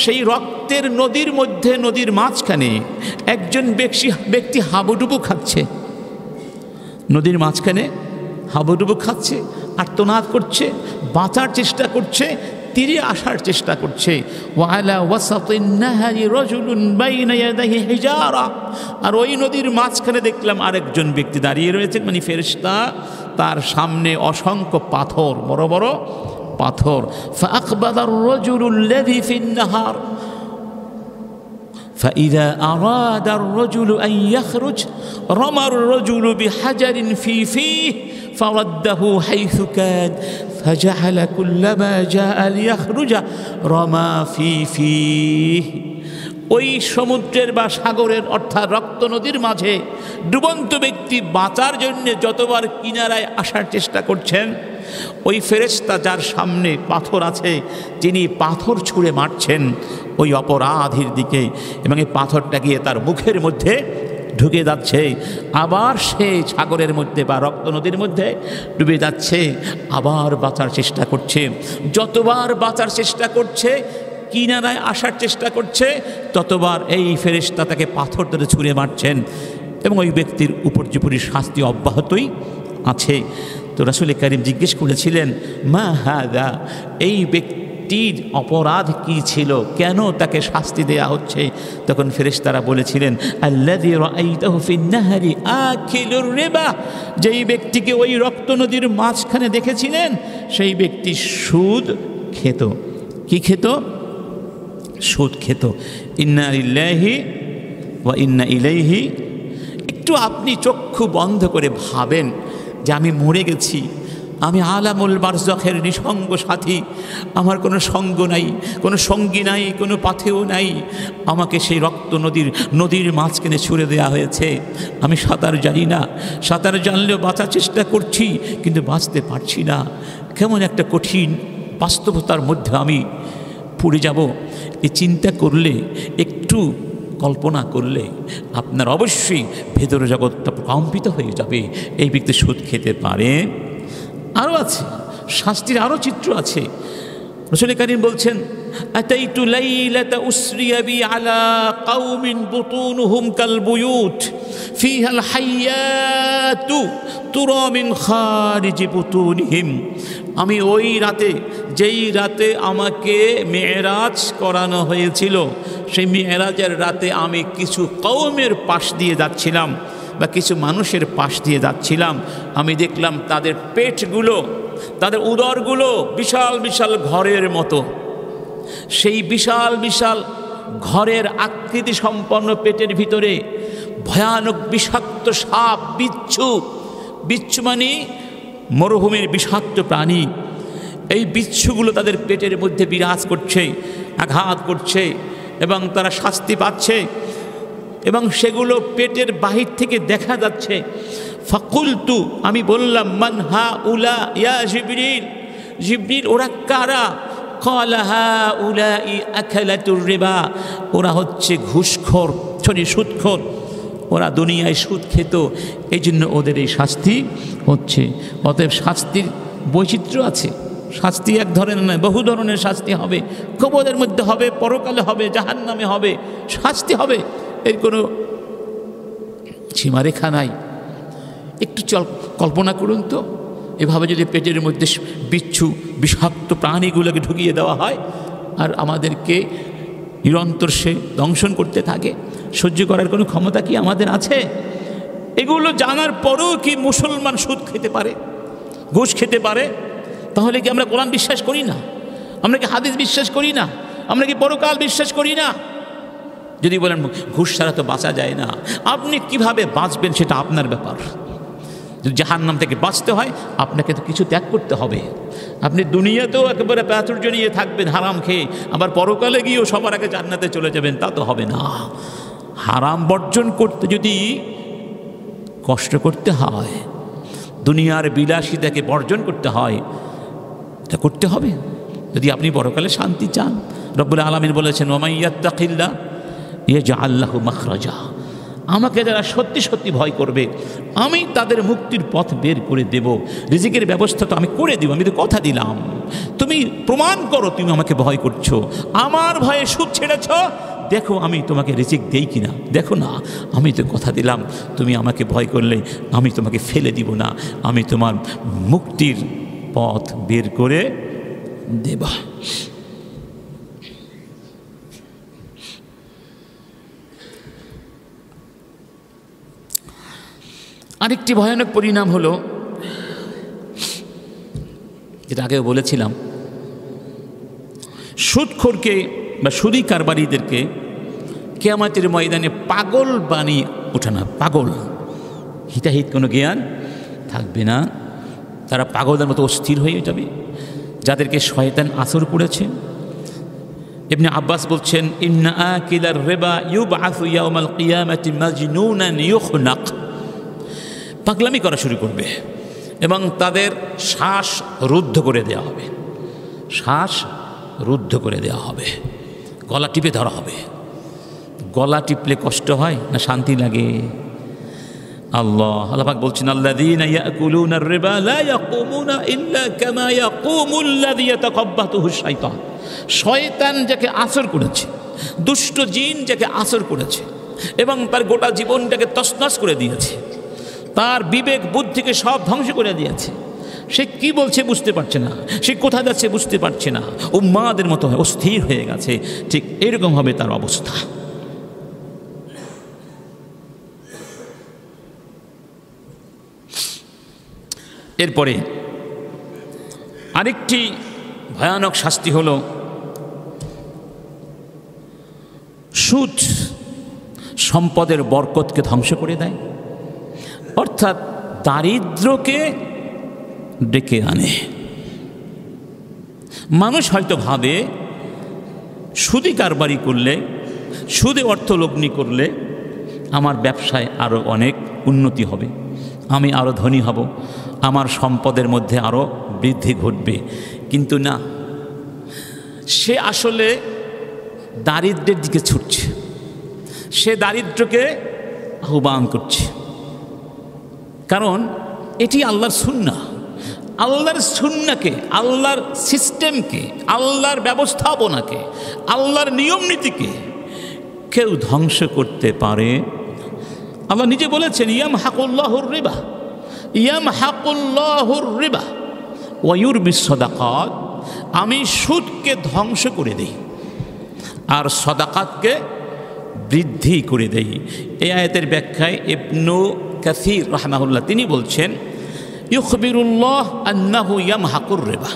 সেই রক্তের নদীর মধ্যে, নদীর মাঝখানে একজন ব্যক্তি হাবুডুবু খাচ্ছে। নদীর মাঝখানে হাবুডুবু খাচ্ছে, আর্তনাদ করছে, বাঁচার চেষ্টা করছে, তীরে আসার চেষ্টা করছে। ওয়ালা ওয়াসাতিন নাহরি রাজুলুন বাইনা ইয়াদাইহি হিজারা। আর ওই নদীর মাঝখানে দেখলাম আরেকজন ব্যক্তি দাঁড়িয়ে রয়েছেন, মানে ফেরেশতা, তার সামনে অসংখ্য পাথর, বড় বড় পাথর। ফাআকবাদার রাজুলুল্লাযী ফিন নাহার فإذا أراد الرجل أن يخرج رمى الرجل بحجر في فيه فرده حيث كان فجعل كلما جاء ليخرج رمى في فيه। ওই সমুদ্রের বা সাগরের, অর্থাৎ রক্ত নদীর মাঝে ডুবন্ত ব্যক্তি বাঁচার জন্য যতবার কিনারায় আসার চেষ্টা করছেন, ওই ফেরেশতা যার সামনে পাথর আছে, তিনি পাথর ছুঁড়ে মারছেন ওই অপরাধীর দিকে, এবং এই পাথরটা গিয়ে তার মুখের মধ্যে ঢুকে যাচ্ছে। আবার সে সাগরের মধ্যে বা রক্ত নদীর মধ্যে ডুবে যাচ্ছে, আবার বাঁচার চেষ্টা করছে। যতবার বাঁচার চেষ্টা করছে, কিনারায় আসার চেষ্টা করছে, ততবার এই ফেরেশতা তাকে পাথর ধরে ছুঁড়ে মারছেন, এবং ওই ব্যক্তির উপর্যুপরি শাস্তি অব্যাহতই আছে। তো রাসূল করিম জিজ্ঞেস করেছিলেন, মা হাদা, এই ব্যক্তির অপরাধ কি ছিল, কেন তাকে শাস্তি দেয়া হচ্ছে? তখন ফেরেশতারা বলেছিলেন, আল্লাযী রাআইতাহু ফিন নাহরি আকিলুর রিবা। যেই ব্যক্তিকে ওই রক্ত নদীর মাঝখানে দেখেছিলেন, সেই ব্যক্তি সুদ খেত। কি খেত? সুদ খেত। ইন্না লিল্লাহি ওয়া ইন্না ইলাইহি। একটু আপনি চক্ষু বন্ধ করে ভাবেন যে আমি মরে গেছি, আমি আলামুল বারজাখের নিঃসঙ্গ সাথী, আমার কোনো সঙ্গ নাই, কোনো সঙ্গী নাই, কোনো পাথেও নাই। আমাকে সেই রক্ত নদীর মাঝখানে ছুঁড়ে দেওয়া হয়েছে। আমি সাঁতার জানি না, সাঁতার জানলেও বাঁচার চেষ্টা করছি, কিন্তু বাঁচতে পারছি না। কেমন একটা কঠিন বাস্তবতার মধ্যে আমি পড়ে যাব। এই চিন্তা করলে, একটু কল্পনা করলে আপনার অবশ্যই ভেতর জগৎটা প্রকম্পিত হয়ে যাবে। এই ব্যক্তি সুদ খেতে পারে। আরও আছে, শাস্তির আরও চিত্র আছে। রাসূল করিম বলছেন, আতাইতু লাইলাতা উসরিয়া বি আলা কওমিন বুতুনুহুম কাল বুয়ুত ফিহাল হাইয়াতু তুরা মিন খারিজি বুতুনিহিম। আমি ওই রাতে, যেই রাতে আমাকে মেরাজ করানো হয়েছিল, সেই মেরাজের রাতে আমি কিছু কওমের পাশ দিয়ে যাচ্ছিলাম বা কিছু মানুষের পাশ দিয়ে যাচ্ছিলাম। আমি দেখলাম তাদের পেটগুলো তাদের উদরগুলো বিশাল বিশাল ঘরের মতো। সেই বিশাল বিশাল ঘরের আকৃতি সম্পন্ন পেটের ভিতরে ভয়ানক বিষাক্ত সাপ, বিচ্ছু মানে মরুভূমির বিষাক্ত প্রাণী। এই বিচ্ছুগুলো তাদের পেটের মধ্যে বিরাজ করছে, আঘাত করছে এবং তারা শাস্তি পাচ্ছে এবং সেগুলো পেটের বাহির থেকে দেখা যাচ্ছে। ফাকুলতু, আমি বললাম, মান হা উলা ইয়া জিবরিল, জিবরিল ওরা কারা? ক্বালা হা উলাই আকালাতুর রিবা, ওরা হচ্ছে ঘুষখোর, সুদখোর, ওরা দুনিয়ায় সুদ খেত, এই জন্য ওদের এই শাস্তি হচ্ছে। অতএব শাস্তির বৈচিত্র্য আছে, শাস্তি এক ধরনের নয়, বহু ধরনের শাস্তি হবে। কবরের মধ্যে হবে, পরকালে হবে, জাহান্নামে হবে, শাস্তি হবে, এর কোনো সীমারেখা নাই। একটু কল্পনা করুন তো, এভাবে যদি পেটের মধ্যে বিচ্ছু বিষাক্ত প্রাণীগুলোকে ঢুকিয়ে দেওয়া হয় আর আমাদেরকে নিরন্তর সে দংশন করতে থাকে, সহ্য করার কোনো ক্ষমতা কি আমাদের আছে? এগুলো জানার পরেও কি মুসলমান সুদ খেতে পারে, ঘুষ খেতে পারে? তাহলে কি আমরা কোরআন বিশ্বাস করি না? আমরা কি হাদিস বিশ্বাস করি না? আমরা কি পরকাল বিশ্বাস করি না? যদি বলেন ঘুষ ছাড়া তো বাঁচা যায় না, আপনি কিভাবে বাঁচবেন সেটা আপনার ব্যাপার। যদি জাহান্নাম থেকে বাঁচতে হয় আপনাকে তো কিছু ত্যাগ করতে হবে। আপনি দুনিয়াতেও একেবারে প্রাচুর্য নিয়ে থাকবেন হারাম খেয়ে, আবার পরকালে গিয়েও সবার আগে জান্নাতে চলে যাবেন, তা তো হবে না। হারাম বর্জন করতে যদি কষ্ট করতে হয়, দুনিয়ার বিলাসিতাকে বর্জন করতে হয়, তা করতে হবে যদি আপনি পরকালে শান্তি চান। রব্বুল আলামিন বলেছেন, ওয়া ইয়াত্তাকিল্লাহ ইয়াজআল লাহু মাখরাজা, আমাকে যারা সত্যি সত্যি ভয় করবে আমি তাদের মুক্তির পথ বের করে দেব, রিজিকের ব্যবস্থা তো আমি করে দেব, আমি তো কথা দিলাম। তুমি প্রমাণ করো তুমি আমাকে ভয় করছো, আমার ভয়ে সুদ ছেড়েছ, দেখো আমি তোমাকে রিজিক দেই কিনা, দেখো না, আমি তো কথা দিলাম তুমি আমাকে ভয় করলে আমি তোমাকে ফেলে দিব না, আমি তোমার মুক্তির পথ বের করে দেব। আরেকটি ভয়ানক পরিণাম হলো, যেটা আগেও বলেছিলাম, সুদখোরকে বা সুদী কারবারিদেরকে কিয়ামতের ময়দানে পাগল বানিয়ে ওঠানো। পাগল, হিতাহিত কোনো জ্ঞান থাকবে না, তারা পাগলের মতো অস্থির হয়ে যাবে, যাদেরকে শয়তান আসর করেছে। ইবনে আব্বাস বলছেন, ইন্না আকিলার রিবা ইউবআসু ইয়াউমাল কিয়ামাতি মাজনুনান ইউখনাক, পাগলামি করা শুরু করবে এবং তাদের শ্বাস রুদ্ধ করে দেওয়া হবে, শ্বাস রুদ্ধ করে দেওয়া হবে, গলা টিপে ধরা হবে। গলা টিপলে কষ্ট হয় না শান্তি লাগে? আল্লাহ পাক বলছেন, আল্লাযীনা ইয়াকুলুনার রিবা লা ইয়াকুমুনা ইল্লা কামা ইয়াকুমুল্লাযী ইয়াতাকাব্বাতুহু শাইতান, শয়তান যাকে আসর করেছে, দুষ্ট জিন যাকে আসর করেছে এবং তার গোটা জীবনটাকে তছনছ করে দিয়েছে, তার বিবেক বুদ্ধিকে সব ধ্বংস করে দিয়েছে, সে কি বলছে বুঝতে পারছে না, সে কোথায় যাচ্ছে বুঝতে পারছে না, উম্মাদের মতো অস্থির হয়ে গেছে। ঠিক এরকম হবে তার অবস্থা। এরপরে আরেকটি ভয়ানক শাস্তি হলো, সুদ সম্পদের বরকতকে ধ্বংস করে দেয়, অর্থাৎ দারিদ্র্যকে ডেকে আনে। মানুষ হয়তো ভাবে সুদী কারবারি করলে, সুদে অর্থ লগ্নি করলে আমার ব্যবসায় আরও অনেক উন্নতি হবে, আমি আরও ধনী হব, আমার সম্পদের মধ্যে আরও বৃদ্ধি ঘটবে। কিন্তু না, সে আসলে দারিদ্র্যের দিকে ছুটছে, সে দারিদ্র্যকে আহ্বান করছে। কারণ এটি আল্লাহর সুন্নাহ, আল্লাহর সুন্নাহকে, আল্লাহর সিস্টেমকে, আল্লাহর ব্যবস্থাপনাকে, আল্লাহর নিয়ম নীতিকে কেউ ধ্বংস করতে পারে। আল্লাহ নিজে বলেছেন, ইয়ামহাকুল্লাহুর রিবা, ইয়ামহাকুল্লাহুর রিবা ওয়া ইউরবিস সাদাকাত, আমি সুদকে ধ্বংস করে দেই আর সাদাকাতকে বৃদ্ধি করে দেই। এই আয়াতের ব্যাখ্যায় ইবনু কাসির রাহমাহুল্লাহ তিনি বলছেন, ইউখবিরুল্লাহ আন্নাহু ইয়ামহাকুর রিবা।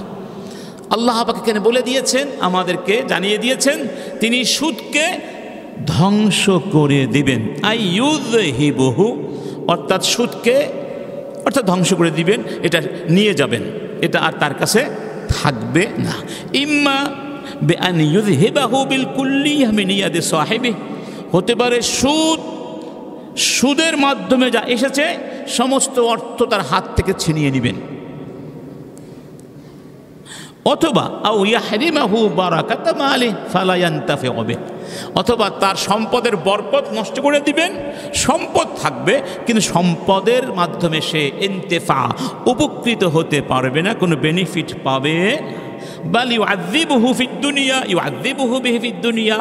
আল্লাহ পাক এখানে বলে দিয়েছেন, আমাদেরকে জানিয়ে দিয়েছেন তিনি সুদকে ধ্বংস করে দিবেন। আইয়ুযহিবুহু, অর্থাৎ সুদকে ধ্বংস করে দিবেন, এটা নিয়ে যাবেন, এটা আর তার কাছে থাকবে না। ইম্মা বিআন ইউযহিবাহু বিল কুল্লিয়াহ মিন ইয়াদি সাহিবি, হতে পারে সুদের মাধ্যমে যা এসেছে সমস্ত অর্থ তার হাত থেকে ছিনিয়ে নেবেন, অথবা আও ইয়াহরিমাহু বারাকাতা মালিহি ফালা ইয়ানতাফিউ বিহি, অথবা তার সম্পদের বরকত নষ্ট করে দিবেন। সম্পদ থাকবে কিন্তু সম্পদের মাধ্যমে সে ইন্তেফা, উপকৃত হতে পারবে না, কোনো বেনিফিট পাবে না। বাল ইউআযযিবুহু ফিদ দুনিয়া ইউআযযিবুহু বিহি ফিদ দুনিয়া,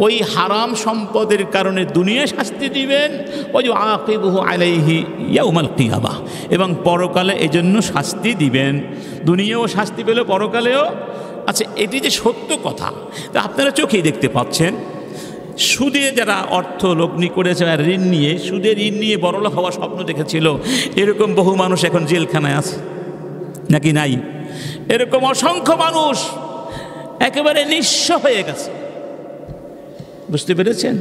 ওই হারাম সম্পদের কারণে দুনিয়ায় শাস্তি দিবেন। ওয়া ইউআকিবুহু আলাইহি ইয়াউমাল কিয়ামাহ, এবং পরকালে এজন্য শাস্তি দিবেন। দুনিয়াও শাস্তি পেল, পরকালেও। আচ্ছা, এটি যে সত্য কথা, তা আপনারা চোখেই দেখতে পাচ্ছেন। সুদে যারা অর্থ লগ্নি করেছে, সুদের ঋণ নিয়ে বড়লোক হওয়ার স্বপ্ন দেখেছিল, এরকম বহু মানুষ এখন জেলখানায় আছে নাকি নাই? এরকম অসংখ্য মানুষ একেবারে নিঃস্ব হয়ে গেছে, বুঝতে পেরেছেন?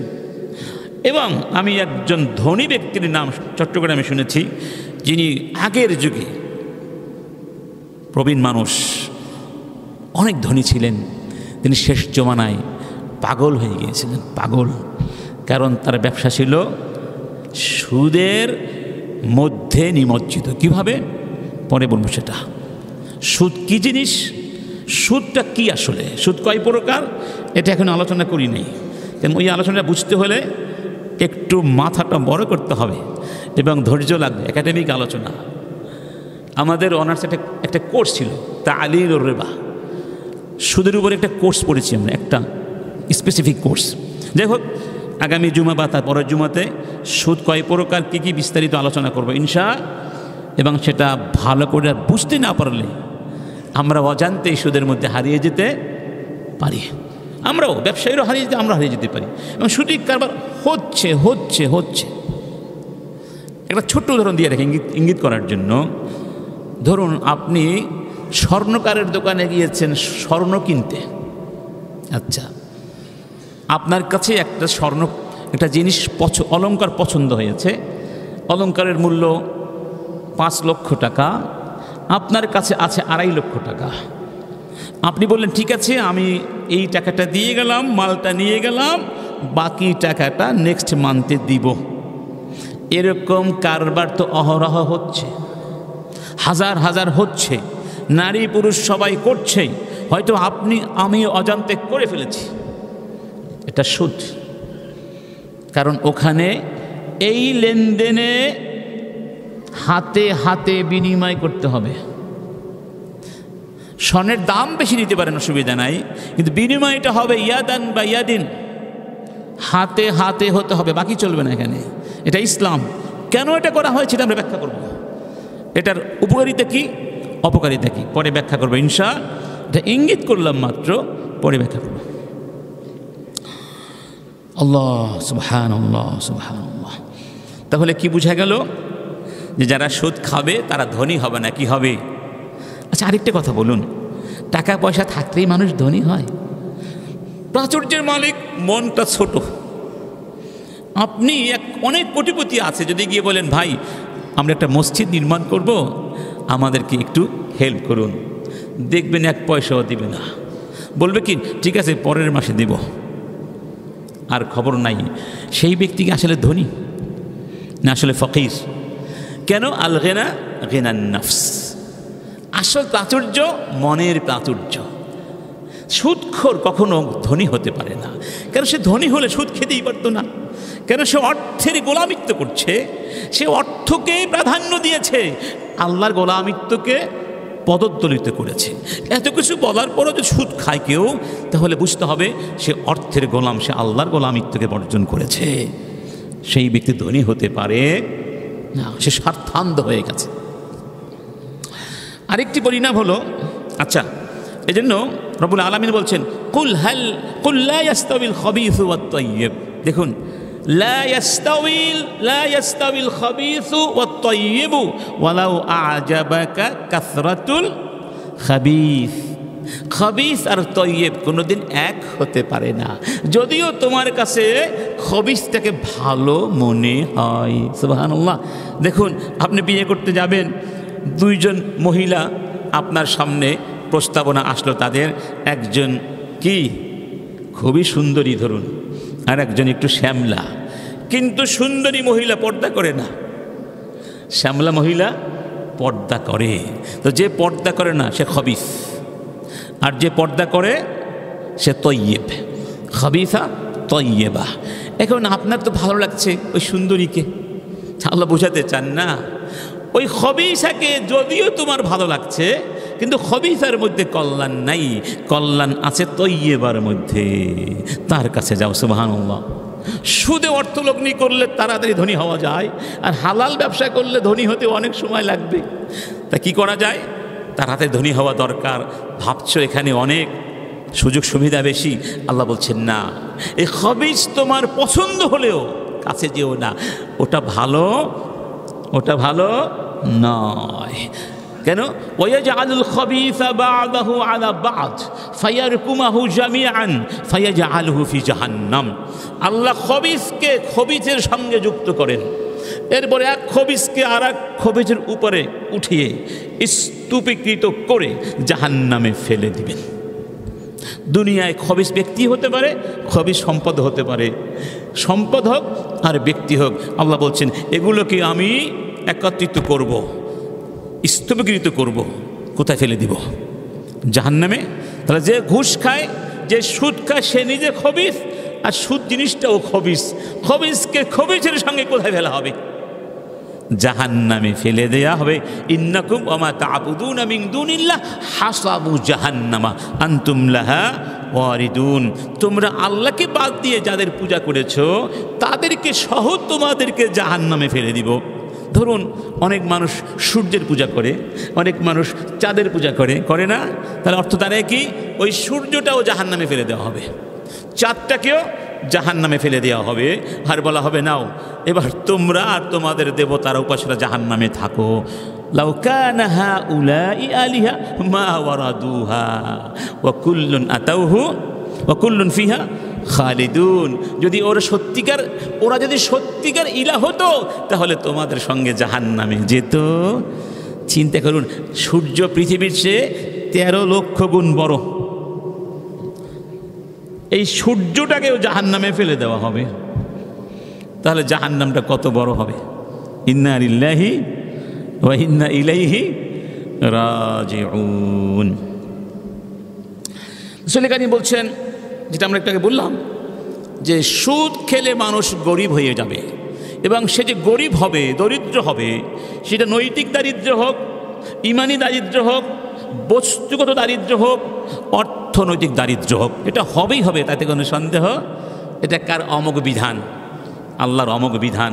এবং আমি একজন ধনী ব্যক্তির নাম চট্টগ্রামে শুনেছি, যিনি আগের যুগে প্রবীণ মানুষ, অনেক ধনী ছিলেন। তিনি শেষ জমানায় পাগল হয়ে গিয়েছিলেন, পাগল। কারণ তার ব্যবসা ছিল সুদের মধ্যে নিমজ্জিত। কিভাবে? পরে বলবো সেটা। সুদ কী জিনিস, সুদটা কি আসলে, সুদ কয় প্রকার, এটা এখন আলোচনা করি নেই। কারণ ওই আলোচনাটা বুঝতে হলে একটু মাথাটা বড় করতে হবে এবং ধৈর্য লাগবে। একাডেমিক আলোচনা। আমাদের অনার্সে একটা কোর্স ছিল, তা'লিলুর রিবা, সুদের উপরে একটা কোর্স পড়েছি আমরা, একটা স্পেসিফিক কোর্স। যাই হোক, আগামী জুমা বা তার পরের জুমাতে সুদ কয় প্রকার, কী কী বিস্তারিত আলোচনা করবো ইনশাআল্লাহ। এবং সেটা ভালো করে বুঝতে না পারলে আমরা অজান্তেই সুদের মধ্যে হারিয়ে যেতে পারি। আমরাও, ব্যবসায়ীরাও হারিয়ে যেতে, আমরা হারিয়ে যেতে পারি। এবং সুদি কারবার হচ্ছে হচ্ছে হচ্ছে। একটা ছোট্ট উদাহরণ দিয়ে রেখে ইঙ্গিত করার জন্য, ধরুন আপনি স্বর্ণকারের দোকানে গিয়েছেন স্বর্ণ কিনতে। আচ্ছা, আপনার কাছে একটা জিনিস অলংকার পছন্দ হয়েছে, অলংকারের মূল্য 5 লক্ষ টাকা, আপনার কাছে আছে 2.5 লক্ষ টাকা। আপনি বললেন ঠিক আছে, আমি এই টাকাটা দিয়ে গেলাম, মালটা নিয়ে গেলাম, বাকি টাকাটা নেক্সট মান্থে দিব। এরকম কারবার তো অহরহ হচ্ছে, হাজার হাজার হচ্ছে, নারী পুরুষ সবাই করছে। হয়তো আমি অজান্তে করে ফেলেছি, এটা সুদ। কারণ ওখানে এই লেনদেনে হাতে হাতে বিনিময় করতে হবে। স্বর্ণের দাম বেশি নিতে পারেন, অসুবিধা নাই, কিন্তু বিনিময়টা হবে ইয়াদান বা ইয়াদিন, হাতে হাতে হতে হবে, বাকি চলবে না এখানে। এটা ইসলাম। কেন এটা করা হয়েছে এটা আমরা ব্যাখ্যা করব। এটার উপকারিতা কি, অপকারিতা কি, পরে ব্যাখ্যা করবো ইনশাআল্লাহ। এটা ইঙ্গিত করলাম মাত্র, পরে ব্যাখ্যা করব। আল্লাহ সুবহানাল্লাহ, সুবহানাল্লাহ। তাহলে কি বোঝা গেল? যে যারা সুদ খাবে তারা ধনী হবে না, কি হবে? আচ্ছা, আরেকটা কথা বলুন, টাকা পয়সা থাকলেই মানুষ ধনী হয়? প্রাচুর্যের মালিক, মনটা ছোট। আপনি অনেক কোটিপতি আছে, যদি গিয়ে বলেন ভাই আমরা একটা মসজিদ নির্মাণ করব, আমাদেরকে একটু হেল্প করুন, দেখবেন 1 পয়সাও দিবে না। বলবে কি ঠিক আছে পরের মাসে দেব, আর খবর নাই। সেই ব্যক্তিকে আসলে ধনী না আসলে ফকির? কেন? আল গিনা গিনান নফস। আসল প্রাচুর্য মনের প্রাচুর্য। সুদখোর কখনো ধনী হতে পারে না, কেন সে ধনী হলে সুদ খেতেই পারতো না। কেন? সে অর্থের গোলামিত্ব করছে, সে অর্থকে প্রাধান্য দিয়েছে, আল্লাহর গোলামিত্বকে পদদলিত করেছে। এত কিছু বলার পরও যদি সুদ খায় কেউ, তাহলে বুঝতে হবে সে অর্থের গোলাম, সে আল্লাহর গোলামিত্বকে বর্জন করেছে। সেই ব্যক্তি ধনী হতে পারে না, সে স্বার্থান্ধ হয়ে গেছে। আরেকটি পরিণাম হলো, আচ্ছা, এজন্য রব্বুল আলামিন বলছেন কুল লা ইস্তাবিল খাবিসু ওয়াত তাইয়্যিব। দেখুন, লা ইয়াস্তাবিল খাবিসু ওয়াত তাইয়িবু ওয়ালাউ আ'জাবাকা কাসরাতুল খাবিস। খবিস আর তৈয়ব কোনোদিন এক হতে পারে না, যদিও তোমার কাছে খবিসটাকে ভালো মনে হয়। সুবহানাল্লাহ। দেখুন, আপনি বিয়ে করতে যাবেন, দুইজন মহিলা আপনার সামনে প্রস্তাবনা আসলো, তাদের একজন কি খুবই সুন্দরী ধরুন, আর একজন একটু শ্যামলা, কিন্তু সুন্দরী মহিলা পর্দা করে না, শ্যামলা মহিলা পর্দা করে। তো যে পর্দা করে না সে খবিস, আর যে পর্দা করে সে তৈয়ব। খবিসা তৈয়বা। এখন আপনার তো ভালো লাগছে ওই সুন্দরীকে, আল্লাহ বোঝাতে চান না ওই খবিসাকে যদিও তোমার ভালো লাগছে, কিন্তু খবিসার মধ্যে কল্যাণ নাই, কল্যাণ আছে তৈয়বার মধ্যে, তার কাছে যাও। সুবহানাল্লাহ। সুদে অর্থলগ্নি করলে তাড়াতাড়ি ধনী হওয়া যায়, আর হালাল ব্যবসা করলে ধনী হতে অনেক সময় লাগবে। তা কি করা যায়? তাড়াতাড়ি ধনী হওয়া দরকার। ভাবছো এখানে অনেক সুযোগ সুবিধা বেশি, আল্লাহ বলছেন না, এই খবিস তোমার পছন্দ হলেও কাছে যেও না, ওটা ভালো নয়। কেন? ওয়াজআলুল খাবিসা বা'দাহু আলা বা'দ ফায়ারকুমাহু জামিআন ফায়াজআলুহু ফি জাহান্নাম। আল্লাহ খবিসকে খবিসের সঙ্গে যুক্ত করেন, এরপরে এক খবিসকে আর এক খবিসের উপরে উঠিয়ে স্তূপীকৃত করে জাহান্নামে ফেলে দিবেন। দুনিয়ায় খবিস ব্যক্তি হতে পারে, খবিস সম্পদ হতে পারে, সম্পদ হোক আর ব্যক্তি হোক। আল্লাহ বলছেন এগুলোকে আমি একত্রিত করব, স্তূপীকৃত করব। কোথায় ফেলে দিব? জাহান্নামে। তাহলে যে ঘুষ খায়, যে সুদ খায়, সে নিজে খবিস, আর সুদ জিনিসটাও খবিস। খবিসকে খবিসের সঙ্গে কোথায় ফেলা হবে? জাহান্নামে ফেলে দেয়া হবে। ইন্নাকুম ওয়া মা তা'বুদুনা মিন দুনিল্লাহ হাসাবু জাহান্নামা আনতুম লাহা ওয়ারিদুন। তোমরা আল্লাহকে বাদ দিয়ে যাদের পূজা করেছো তাদেরকে সহ তোমাদেরকে জাহান্নামে ফেলে দিব। ধরুন, অনেক মানুষ সূর্যের পূজা করে, অনেক মানুষ চাঁদের পূজা করে না? তাহলে অর্থ দাঁড়ায় কি? ওই সূর্যটাও জাহান্নামে ফেলে দেওয়া হবে, চাঁদটাকেও জাহান্নামে ফেলে দেওয়া হবে, আর বলা হবে নাও এবার তোমরা আর তোমাদের দেবতার উপাসনা জাহান্নামে থাকো। লাউ কানা হাউলাই আলিহা মা ওয়ারাদুহা ওয়া কুল্লুন আতাউহু ওয়া কুল্লুন ফিহা খালিদুন। যদি ওরা যদি সত্যিকার ইলাহ হতো তাহলে তোমাদের সঙ্গে জাহান্নামে যেত। চিন্তা করুন, সূর্য পৃথিবীর চেয়ে 13 লক্ষ গুণ বড়, এই সূর্যটাকেও জাহান্নামে ফেলে দেওয়া হবে, তাহলে জাহান্নামটা কত বড় হবে? ইন্না লিল্লাহি ওয়া ইন্না ইলাইহি রাজিউন। রাসূল কারীম বলছেন, যেটা আমরা একটু আগে বললাম, যে সুদ খেলে মানুষ গরিব হয়ে যাবে, এবং সে যে গরিব হবে, দরিদ্র হবে, সেটা নৈতিক দারিদ্র্য হোক, ইমানি দারিদ্র্য হোক, বস্তুগত দারিদ্র্য হোক, অর্থনৈতিক দারিদ্র্য হোক, এটা হবেই হবে, তাতে কোনো সন্দেহ। এটা কার অমোঘ বিধান? আল্লাহর অমোঘ বিধান।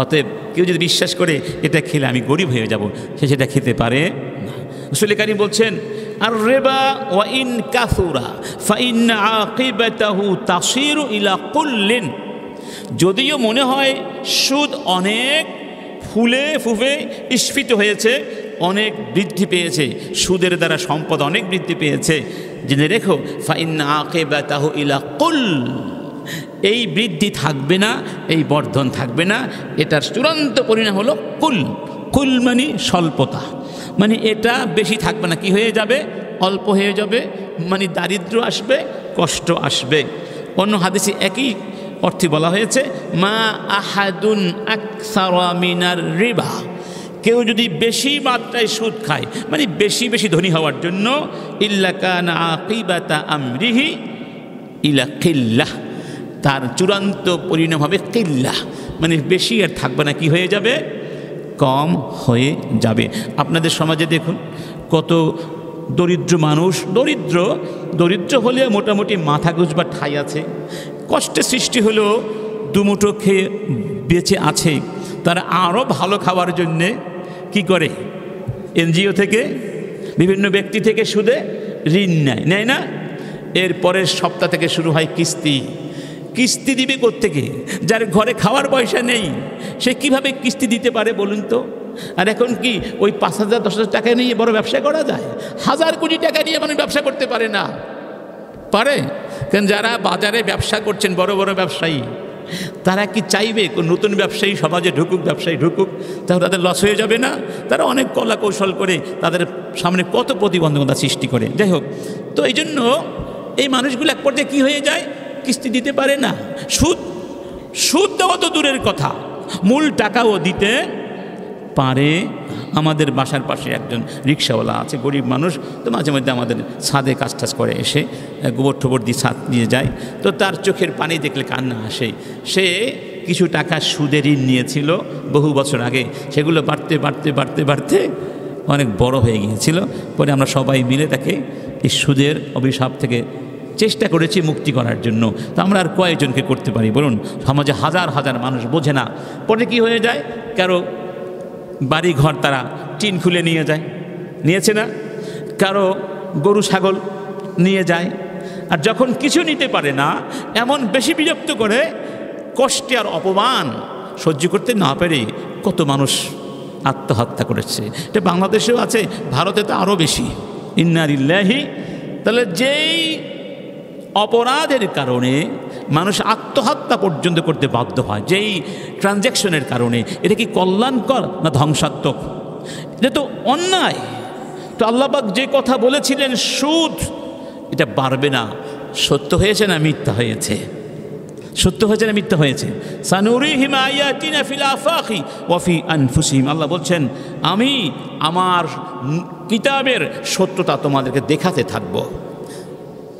অতএব কেউ যদি বিশ্বাস করে এটা খেলে আমি গরিব হয়ে যাব, সে সেটা খেতে পারে না। রাসূল কারীম বলছেন, আর রিবা ওয়া ইন কাসুরা ফাইন্না আকিবাতাহু তাসিরু ইলা কুল্লিন। যদিও মনে হয় সুদ অনেক ফুলে ফুফে স্ফীত হয়েছে, অনেক বৃদ্ধি পেয়েছে, সুদের দ্বারা সম্পদ অনেক বৃদ্ধি পেয়েছে, জেনে রেখো ফাইন্না আকিবাতাহু ইলা কুল, এই বৃদ্ধি থাকবে না, এই বর্ধন থাকবে না, এটার চূড়ান্ত পরিণাম হলো কুল। কুল মানে স্বল্পতা, মানে এটা বেশি থাকবে না, কি হয়ে যাবে? অল্প হয়ে যাবে, মানে দারিদ্র্য আসবে, কষ্ট আসবে। অন্য হাদিসে একই অর্থে বলা হয়েছে, মা আহাদুন আকসারা মিনার রিবা। কেউ যদি বেশি মাত্রায় সুদ খায়, মানে বেশি বেশি ধনী হওয়ার জন্য, ইল্লা কানা আকিবাতা আমরিহি ইলা কিল্লাহ, তার চূড়ান্ত পরিণাম হবে কিল্লাহ, মানে বেশি আর থাকবে না, কি হয়ে যাবে? কম হয়ে যাবে। আপনাদের সমাজে দেখুন কত দরিদ্র মানুষ, দরিদ্র হলে মোটামুটি মাথা গুঁজবার ঠাঁই আছে, কষ্টের সৃষ্টি হলেও দুমুঠো খেয়ে বেঁচে আছে, তারা আরও ভালো খাওয়ার জন্যে কি করে? এনজিও থেকে, বিভিন্ন ব্যক্তি থেকে সুদে ঋণ নেয় না? এর পরের সপ্তাহ থেকে শুরু হয় কিস্তি, কিস্তি দিবে কোত্থেকে? যার ঘরে খাওয়ার পয়সা নেই সে কিভাবে কিস্তি দিতে পারে বলুন তো? আর এখন কি ওই 5,000 10,000 টাকা নিয়ে বড় ব্যবসা করা যায়? 1,000 কোটি টাকা নিয়ে মানুষ ব্যবসা করতে পারে না, পারে? কারণ যারা বাজারে ব্যবসা করছেন বড় বড় ব্যবসায়ী, তারা কি চাইবে কোন নতুন ব্যবসায়ী সমাজে ঢুকুক, ব্যবসায়ী ঢুকুক? তাহলে তাদের লস হয়ে যাবে না? তারা অনেক কলা কৌশল করে তাদের সামনে কত প্রতিবন্ধকতা সৃষ্টি করে। যাই হোক, তো এই জন্য এই মানুষগুলো এক পর্যায়ে কী হয়ে যায়? কিস্তি দিতে পারে না। সুদ দেওয়া তো দূরের কথা, মূল টাকাও দিতে পারে। আমাদের বাসার পাশে একজন রিক্সাওয়ালা আছে, গরিব মানুষ, তো মাঝে মধ্যে আমাদের ছাদে কাজ টাজ করে, এসে গোবর টোবর দিয়ে ছাদ নিয়ে যায়। তো তার চোখের পানি দেখলে কান্না আসে। সে কিছু টাকা সুদে ঋণ নিয়েছিল বহু বছর আগে, সেগুলো বাড়তে বাড়তে বাড়তে বাড়তে অনেক বড় হয়ে গিয়েছিল। পরে আমরা সবাই মিলে তাকে এই সুদের অভিশাপ থেকে চেষ্টা করেছি মুক্তি করার জন্য। তো আমরা আর কয়েকজনকে করতে পারি বলুন? সমাজে হাজার হাজার মানুষ বোঝে না। পরে কি হয়ে যায়? কারো বাড়ি ঘর তারা টিন খুলে নিয়ে যায়, নিয়েছে না? কারো গরু ছাগল নিয়ে যায়। আর যখন কিছু নিতে পারে না, এমন বেশি বিরক্ত করে, কষ্টে আর অপমান সহ্য করতে না পেরে কত মানুষ আত্মহত্যা করেছে। এটা বাংলাদেশেও আছে, ভারতে তো আরও বেশি। ইন্না লিল্লাহি। তাহলে যেই অপরাধের কারণে মানুষ আত্মহত্যা পর্যন্ত করতে বাধ্য হয়, যেই ট্রানজ্যাকশনের কারণে, এটা কি কল্যাণকর না ধ্বংসাত্মক? এটা তো অন্যায়। তো আল্লাহ পাক যে কথা বলেছিলেন সুদ এটা বাড়বে না, সত্য হয়েছে না মিথ্যা হয়েছে? সত্য হয়েছে না মিথ্যা হয়েছে? সানুরিহিম আয়াতিনা ফিল আফাকি ওয়া ফি আনফুসিহিম। আল্লাহ বলছেন, আমি আমার কিতাবের সত্যতা তোমাদেরকে দেখাতে থাকবো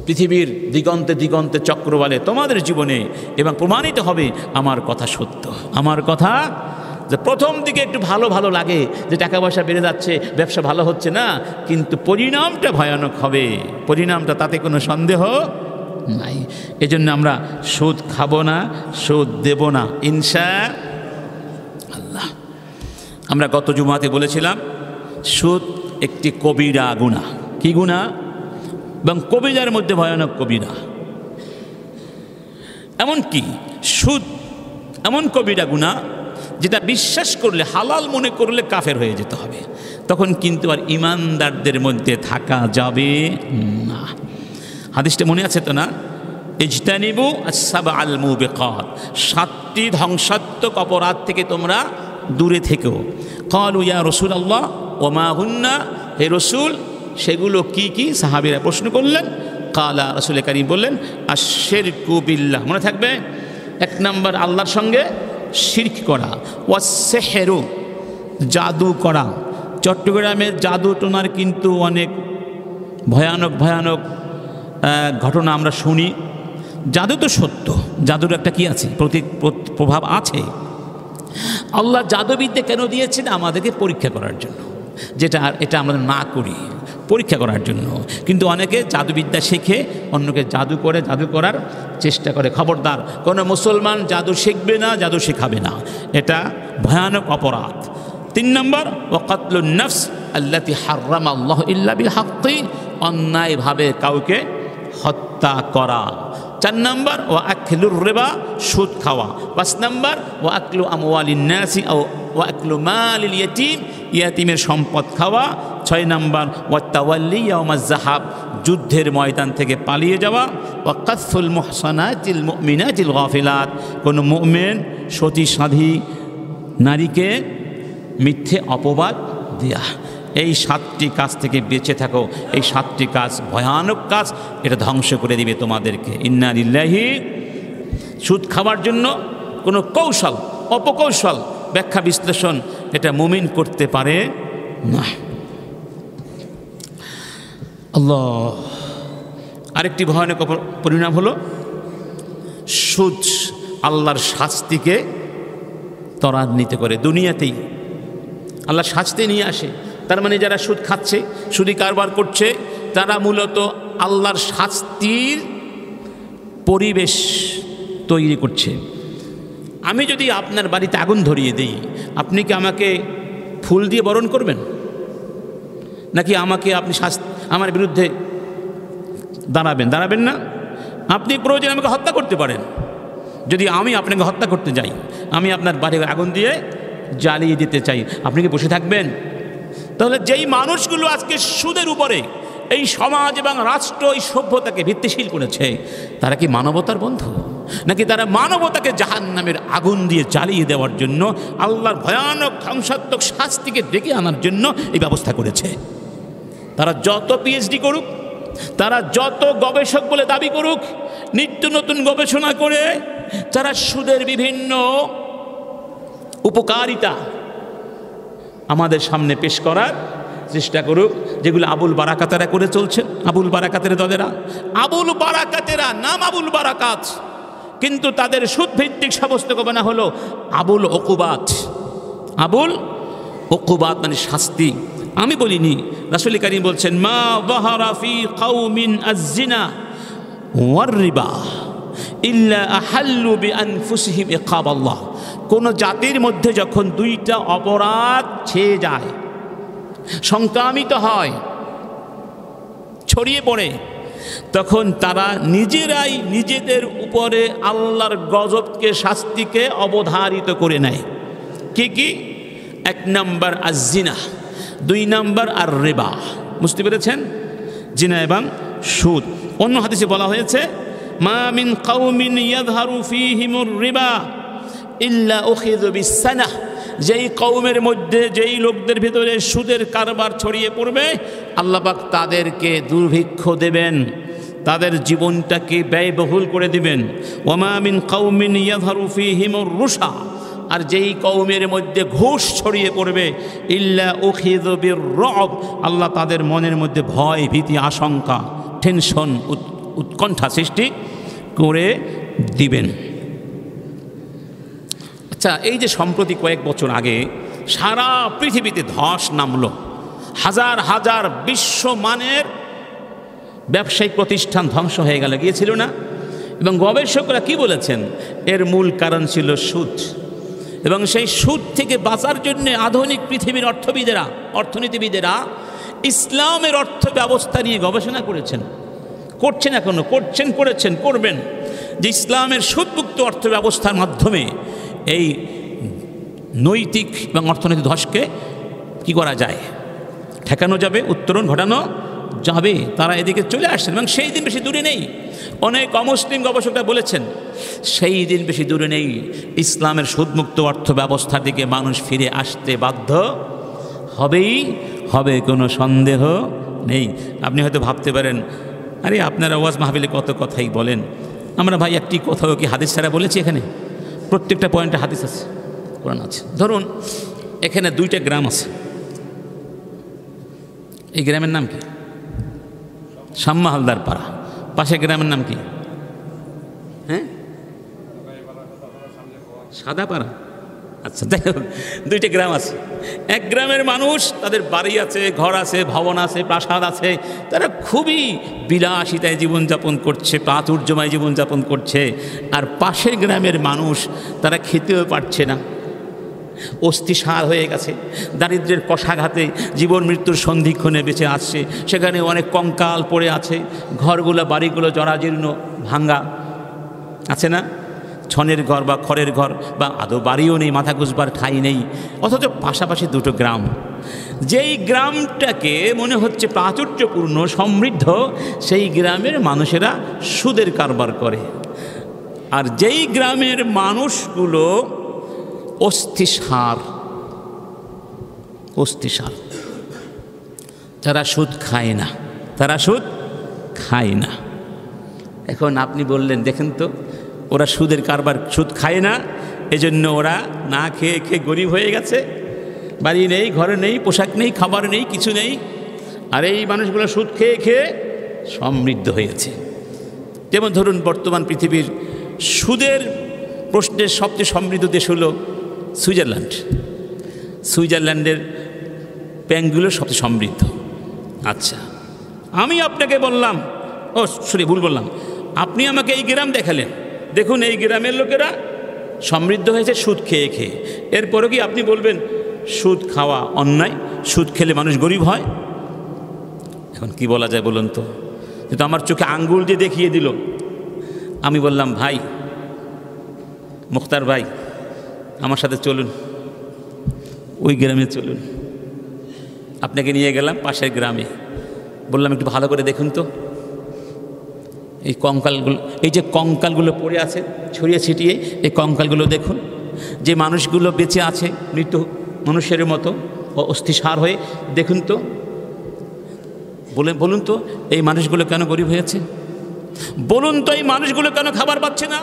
পৃথিবীর দিগন্তে দিগন্তে চক্রবালে তোমাদের জীবনে, এবং প্রমাণিত হবে আমার কথা সত্য। আমার কথা যে প্রথম দিকে একটু ভালো ভালো লাগে, যে টাকা পয়সা বেড়ে যাচ্ছে, ব্যবসা ভালো হচ্ছে না, কিন্তু পরিণামটা ভয়ানক হবে, পরিণামটা, তাতে কোনো সন্দেহ নাই। এজন্য আমরা সুদ খাবো না, সুদ দেব না ইনশাআল্লাহ। আমরা গত জুমাতে বলেছিলাম সুদ একটি কবিরা গুনাহ। কি গুনাহ? এবং কবিরার মধ্যে ভয়ানক কবিরা। এমনকি সুদ এমন কবিরা গুনাহ যেটা বিশ্বাস করলে, হালাল মনে করলে কাফের হয়ে যেতে হবে। তখন কিন্তু আর ইমানদারদের মধ্যে থাকা যাবে না। হাদিসটা মনে আছে তো না? ইজতানিবু আস-সাবআল মুবিকাত, 7টি ধ্বংসাত্মক অপরাধ থেকে তোমরা দূরে থেকো। ক্বালু ইয়া রাসূলুল্লাহ ওয়া মা হুন্না, হে রাসূল সেগুলো কি কি? সাহাবীরা প্রশ্ন করলেন। কালা, রাসূল কারীম বললেন, আশ-শিরকু বিল্লাহ, মনে থাকবে, 1 নম্বর আল্লাহর সঙ্গে শিরক করা, ওয়াস-সিহরু, জাদু করা। চট্টগ্রামের জাদু টোনার কিন্তু অনেক ভয়ানক ভয়ানক ঘটনা আমরা শুনি। জাদু তো সত্য, জাদুর একটা কি আছে? প্রভাব আছে। আল্লাহ জাদুবিদ্যা কেন দিয়েছেন? আমাদেরকে পরীক্ষা করার জন্য, যেটা এটা আমরা না করি, পরীক্ষা করার জন্য। কিন্তু অনেকে জাদুবিদ্যা শিখে অন্যকে জাদু করে, জাদু করার চেষ্টা করে। খবরদার, কোনো মুসলমান জাদু শিখবে না, জাদু শেখাবে না, এটা ভয়ানক অপরাধ। 3 নম্বর, ওয়া কাতলুন নফস আল্লাতী হারামাল্লাহু ইল্লা বিল হাক্কি, অন্যায়ভাবে কাউকে হত্যা করা। 4 নম্বর, ওয়া আকলুর রিবা, সুদ খাওয়া। 5 নম্বর, ওয়া আকলু আমওয়ালিন নাসি আও ওয়া আকলু মালিল ইয়াতীম, ইয়াতীমের সম্পদ খাওয়া। 6 নম্বর, ওয়া তাওয়াল্লি ইয়াউমাজ যাহাব, যুদ্ধের ময়দান থেকে পালিয়ে যাওয়া। ওয়া কাযফুল মুহসানাতিল মুমিনাতিল গাফিলাত, কোন মুমিন সতী সাধী নারীকে মিথ্যে অপবাদ দেয়া। এই 7টি কাজ থেকে বেঁচে থাকো। এই 7টি কাজ ভয়ানক কাজ, এটা ধ্বংস করে দিবে তোমাদেরকে। ইন্না লিল্লাহি। সুদ খাওয়ার জন্য কোনো কৌশল, অপকৌশল, ব্যাখ্যা বিশ্লেষণ এটা মুমিন করতে পারে না। আল্লাহ। আরেকটি ভয়ানক পরিণাম হলো সুদ আল্লাহর শাস্তিকে ত্বরান্বিত করে। দুনিয়াতেই আল্লাহ শাস্তি নিয়ে আসে। তার মানে যারা সুদ খাচ্ছে, সুদি কারবার করছে, তারা মূলত আল্লাহর শাস্তির পরিবেশ তৈরি করছে। আমি যদি আপনার বাড়িতে আগুন ধরিয়ে দিই, আপনি কি আমাকে ফুল দিয়ে বরণ করবেন? নাকি আমাকে আপনি আমার বিরুদ্ধে দাঁড়াবেন? দাঁড়াবেন না। আপনি প্রয়োজনে আমাকে হত্যা করতে পারেন, যদি আমি আপনাকে হত্যা করতে যাই, আমি আপনার বাড়ি আগুন দিয়ে জ্বালিয়ে দিতে চাই, আপনি কি বসে থাকবেন? তাহলে যেই মানুষগুলো আজকে সুদের উপরে এই সমাজ এবং রাষ্ট্র এই সভ্যতাকে ভিত্তিশীল করেছে, তারা কি মানবতার বন্ধু? নাকি তারা মানবতাকে জাহান্নামের আগুন দিয়ে জ্বালিয়ে দেওয়ার জন্য, আল্লাহর ভয়ানক ধ্বংসাত্মক শাস্তিকে ডেকে আনার জন্য এই ব্যবস্থা করেছে? তারা যত পিএইচডি করুক, তারা যত গবেষক বলে দাবি করুক, নিত্য নতুন গবেষণা করে তারা সুদের বিভিন্ন উপকারিতা আমাদের সামনে পেশ করার চেষ্টা করুক, যেগুলো আবুল বারাকাতেরা করে চলছেন। আবুল বারাকাতের দলেরা, আবুল বারাকাতেরা নাম আবুল বারাকাত, কিন্তু তাদের সুদভিত্তিক সমস্ত গবেষণা হলো আবুল ওকুবাত। আবুল ওকুবাত মানে শাস্তি। আমি বলিনি, রাসূল কারীম বলছেন, মা যাহারা ফি কওমিন আয-যিনা ওয়ার রিবা ইল্লা আহাল্লু বিআনফুসিহিম ইকাবাল্লাহ। কোন জাতির মধ্যে যখন দুইটা অপরাধ ছেয়ে যায়, সংক্রামিত হয়, ছড়িয়ে পড়ে, তখন তারা নিজেরাই নিজেদের উপরে আল্লাহর গজবকে, শাস্তিকে অবধারিত করে নেয়। কি কি? 1 নম্বর আয-যিনা, 2 নম্বর আর রিবা। বুঝতে পেরেছেন? জিনা এবং সুদ। অন্য হাদিসে বলা হয়েছে, মা মিন কওমিন ইয়াযহারু ফীহিমুর রিবা ইল্লা উখিযু বিস-সানাহ। যেই কওমের মধ্যে, যেই লোকদের ভিতরে সুদের কারবার ছড়িয়ে পড়বে, আল্লাহ পাক তাদেরকে দুর্ভিক্ষ দেবেন, তাদের জীবনটাকে ব্যয়বহুল করে দিবেন। ওয়া মা মিন কওমিন ইয়াযহারু ফীহিমুর রুশা, আর যেই কওমের মধ্যে ঘুষ ছড়িয়ে পড়বে, ইল্লা উখিযু বির-রু'ব, আল্লাহ তাদের মনের মধ্যে ভয়, ভীতি, আশঙ্কা, টেনশন, উৎকণ্ঠা সৃষ্টি করে দিবেন। আচ্ছা, এই যে সম্প্রতি কয়েক বছর আগে সারা পৃথিবীতে ধস নামলো, হাজার হাজার বিশ্বমানের ব্যবসায়িক প্রতিষ্ঠান ধ্বংস হয়ে গিয়েছিল না? এবং গবেষকরা কি বলেছেন? এর মূল কারণ ছিল সুদ। এবং সেই সুদ থেকে বাঁচার জন্য আধুনিক পৃথিবীর অর্থনীতিবিদেরা ইসলামের অর্থ ব্যবস্থা নিয়ে গবেষণা করেছেন, করছেন, এখনো করছেন, করেছেন, করবেন, যে ইসলামের সুদমুক্ত অর্থ ব্যবস্থার মাধ্যমে এই নৈতিক এবং অর্থনৈতিক ধসকে কি করা যায়, ঠেকানো যাবে, উত্তরণ ঘটানো যাবে। তারা এদিকে চলে আসছেন এবং সেই দিন বেশি দূরে নেই। অনেক অমুসলিম গবেষকরা বলেছেন, সেই দিন বেশি দূরে নেই, ইসলামের সুদমুক্ত অর্থ ব্যবস্থার দিকে মানুষ ফিরে আসতে বাধ্য হবেই হবে, কোনো সন্দেহ নেই। আপনি হয়তো ভাবতে পারেন, আরে আপনারা ওয়াজ মাহফিলে কত কথাই বলেন, আমরা ভাই একটি কথাও কি হাদিস ছাড়া বলেছি? এখানে প্রত্যেকটা পয়েন্টে হাদিস আছে, কোরআন আছে। ধরুন এখানে 2টা গ্রাম আছে, এই গ্রামের নাম কি? শাম্মা হালদার পাড়া। পাশে গ্রামের নাম কি? হ্যাঁ, সাদা পাড়া। আচ্ছা, যাই হোক, 2টা গ্রাম আছে। এক গ্রামের মানুষ, তাদের বাড়ি আছে, ঘর আছে, ভবন আছে, প্রাসাদ আছে, তারা খুবই বিলাসিতায় জীবনযাপন করছে, প্রাচুর্যময় জীবনযাপন করছে। আর পাশের গ্রামের মানুষ, তারা খেতেও পারছে না, অস্থিসার হয়ে গেছে, দারিদ্র্যের কষাঘাতে জীবন মৃত্যুর সন্ধিক্ষণে বেঁচে আসছে। সেখানে অনেক কঙ্কাল পড়ে আছে, ঘরগুলো, বাড়িগুলো জরাজীর্ণ, ভাঙ্গা আছে না? ছনের ঘর বা খড়ের ঘর বা আদৌ বাড়িও নেই, মাথা গুঁজবার ঠাঁই নেই। অথচ পাশাপাশি 2টো গ্রাম। যেই গ্রামটাকে মনে হচ্ছে প্রাচুর্যপূর্ণ, সমৃদ্ধ, সেই গ্রামের মানুষেরা সুদের কারবার করে। আর যেই গ্রামের মানুষগুলো অস্থিসার, তারা সুদ খায় না, তারা সুদ খায় না। এখন আপনি বললেন, দেখেন তো, ওরা সুদের কারবার, সুদ খায় না, এজন্য ওরা না খেয়ে খেয়ে গরিব হয়ে গেছে, বাড়ি নেই, ঘর নেই, পোশাক নেই, খাবার নেই, কিছু নেই। আর এই মানুষগুলো সুদ খেয়ে খেয়ে সমৃদ্ধ হয়েছে। যেমন ধরুন, বর্তমান পৃথিবীর সুদের প্রশ্নের সবচেয়ে সমৃদ্ধ দেশ হলো সুইজারল্যান্ড। সুইজারল্যান্ডের ব্যাংকগুলো সবচেয়ে সমৃদ্ধ। আচ্ছা, আমি আপনাকে বললাম, ভুল বললাম, আপনি আমাকে এই গ্রাম দেখালেন, দেখুন এই গ্রামের লোকেরা সমৃদ্ধ হয়েছে সুদ খেয়ে খেয়ে। এরপরে কি আপনি বলবেন সুদ খাওয়া অন্যায়, সুদ খেলে মানুষ গরিব হয়? এখন কি বলা যায় বলুন তো? কিন্তু আমার চোখে আঙ্গুল দিয়ে দেখিয়ে দিল। আমি বললাম, ভাই মুখতার ভাই আমার সাথে চলুন, ওই গ্রামে চলুন। আপনাকে নিয়ে গেলাম পাশের গ্রামে, বললাম একটু ভালো করে দেখুন তো এই কঙ্কালগুলো, এই যে কঙ্কালগুলো পড়ে আছে ছড়িয়ে ছিটিয়ে, এই কঙ্কালগুলো দেখুন। যে মানুষগুলো বেঁচে আছে মৃত মানুষের মতো অস্থিসার হয়ে, দেখুন তো, বলুন তো এই মানুষগুলো কেন গরিব হয়েছে? বলুন তো এই মানুষগুলো কেন খাবার পাচ্ছে না?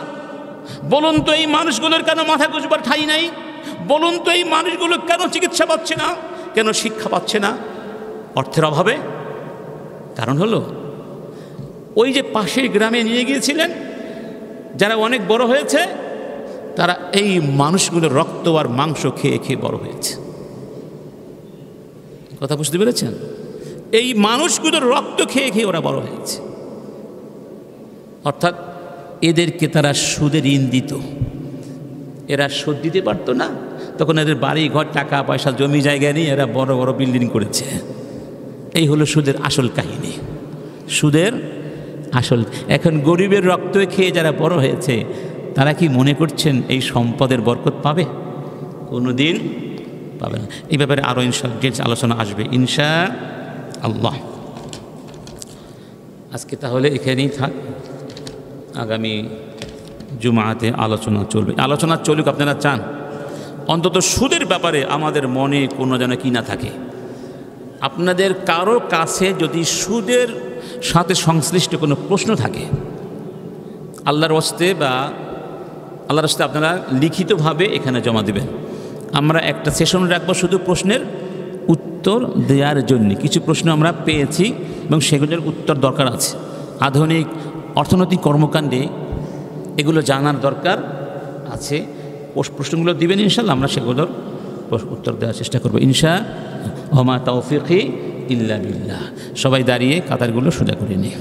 বলুন তো এই মানুষগুলোর কেন মাথা গুঁজবার ঠাঁই নাই? বলুন তো এই মানুষগুলো কেন চিকিৎসা পাচ্ছে না, কেন শিক্ষা পাচ্ছে না? অর্থের অভাবে। কারণ হলো ওই যে পাশের গ্রামে নিয়ে গিয়েছিলেন যারা অনেক বড় হয়েছে, তারা এই মানুষগুলোর রক্ত আর মাংস খেয়ে খেয়ে বড় হয়েছে। কথা বুঝতে পেরেছেন? এই মানুষগুলোর রক্ত খেয়ে খেয়ে ওরা বড় হয়েছে। অর্থাৎ এদেরকে তারা সুদের ঋণ দিত, এরা সুদ দিতে পারতো না, তখন এদের বাড়ি ঘর টাকা পয়সা জমি জায়গা নিয়ে এরা বড় বড় বিল্ডিং করেছে। এই হলো সুদের আসল কাহিনী, সুদের আসল। এখন গরিবের রক্ত খেয়ে যারা বড় হয়েছে তারা কি মনে করছেন এই সম্পদের বরকত পাবে? কোনো দিন পাবে না। এই ব্যাপারে আরও ইনশাআল্লাহ আলোচনা আসবে ইনশাআল্লাহ। আজকে তাহলে এখানেই থাক, আগামী জুমাতে আলোচনা চলবে। আলোচনা চলুক, আপনারা চান অন্তত সুদের ব্যাপারে আমাদের মনে কোনো যেন কি না থাকে। আপনাদের কারো কাছে যদি সুদের সাথে সংশ্লিষ্ট কোনো প্রশ্ন থাকে, আল্লাহর ওয়াস্তে বা আল্লাহর ওয়াস্তে আপনারা লিখিতভাবে এখানে জমা দেবেন। আমরা একটা সেশন রাখবো শুধু প্রশ্নের উত্তর দেওয়ার জন্য। কিছু প্রশ্ন আমরা পেয়েছি এবং সেগুলোর উত্তর দরকার আছে। আধুনিক অর্থনৈতিক কর্মকাণ্ডে এগুলো জানার দরকার আছে। প্রশ্নগুলো দিবেন ইনশাআল্লাহ, আমরা সেগুলোর উত্তর দেওয়ার চেষ্টা করবো ইনশাআল্লাহ। ওয়া মা তাওফীকি ইল্লা বিল্লাহ। সবাই দাঁড়িয়ে কাতারগুলো সোজা করে নিই।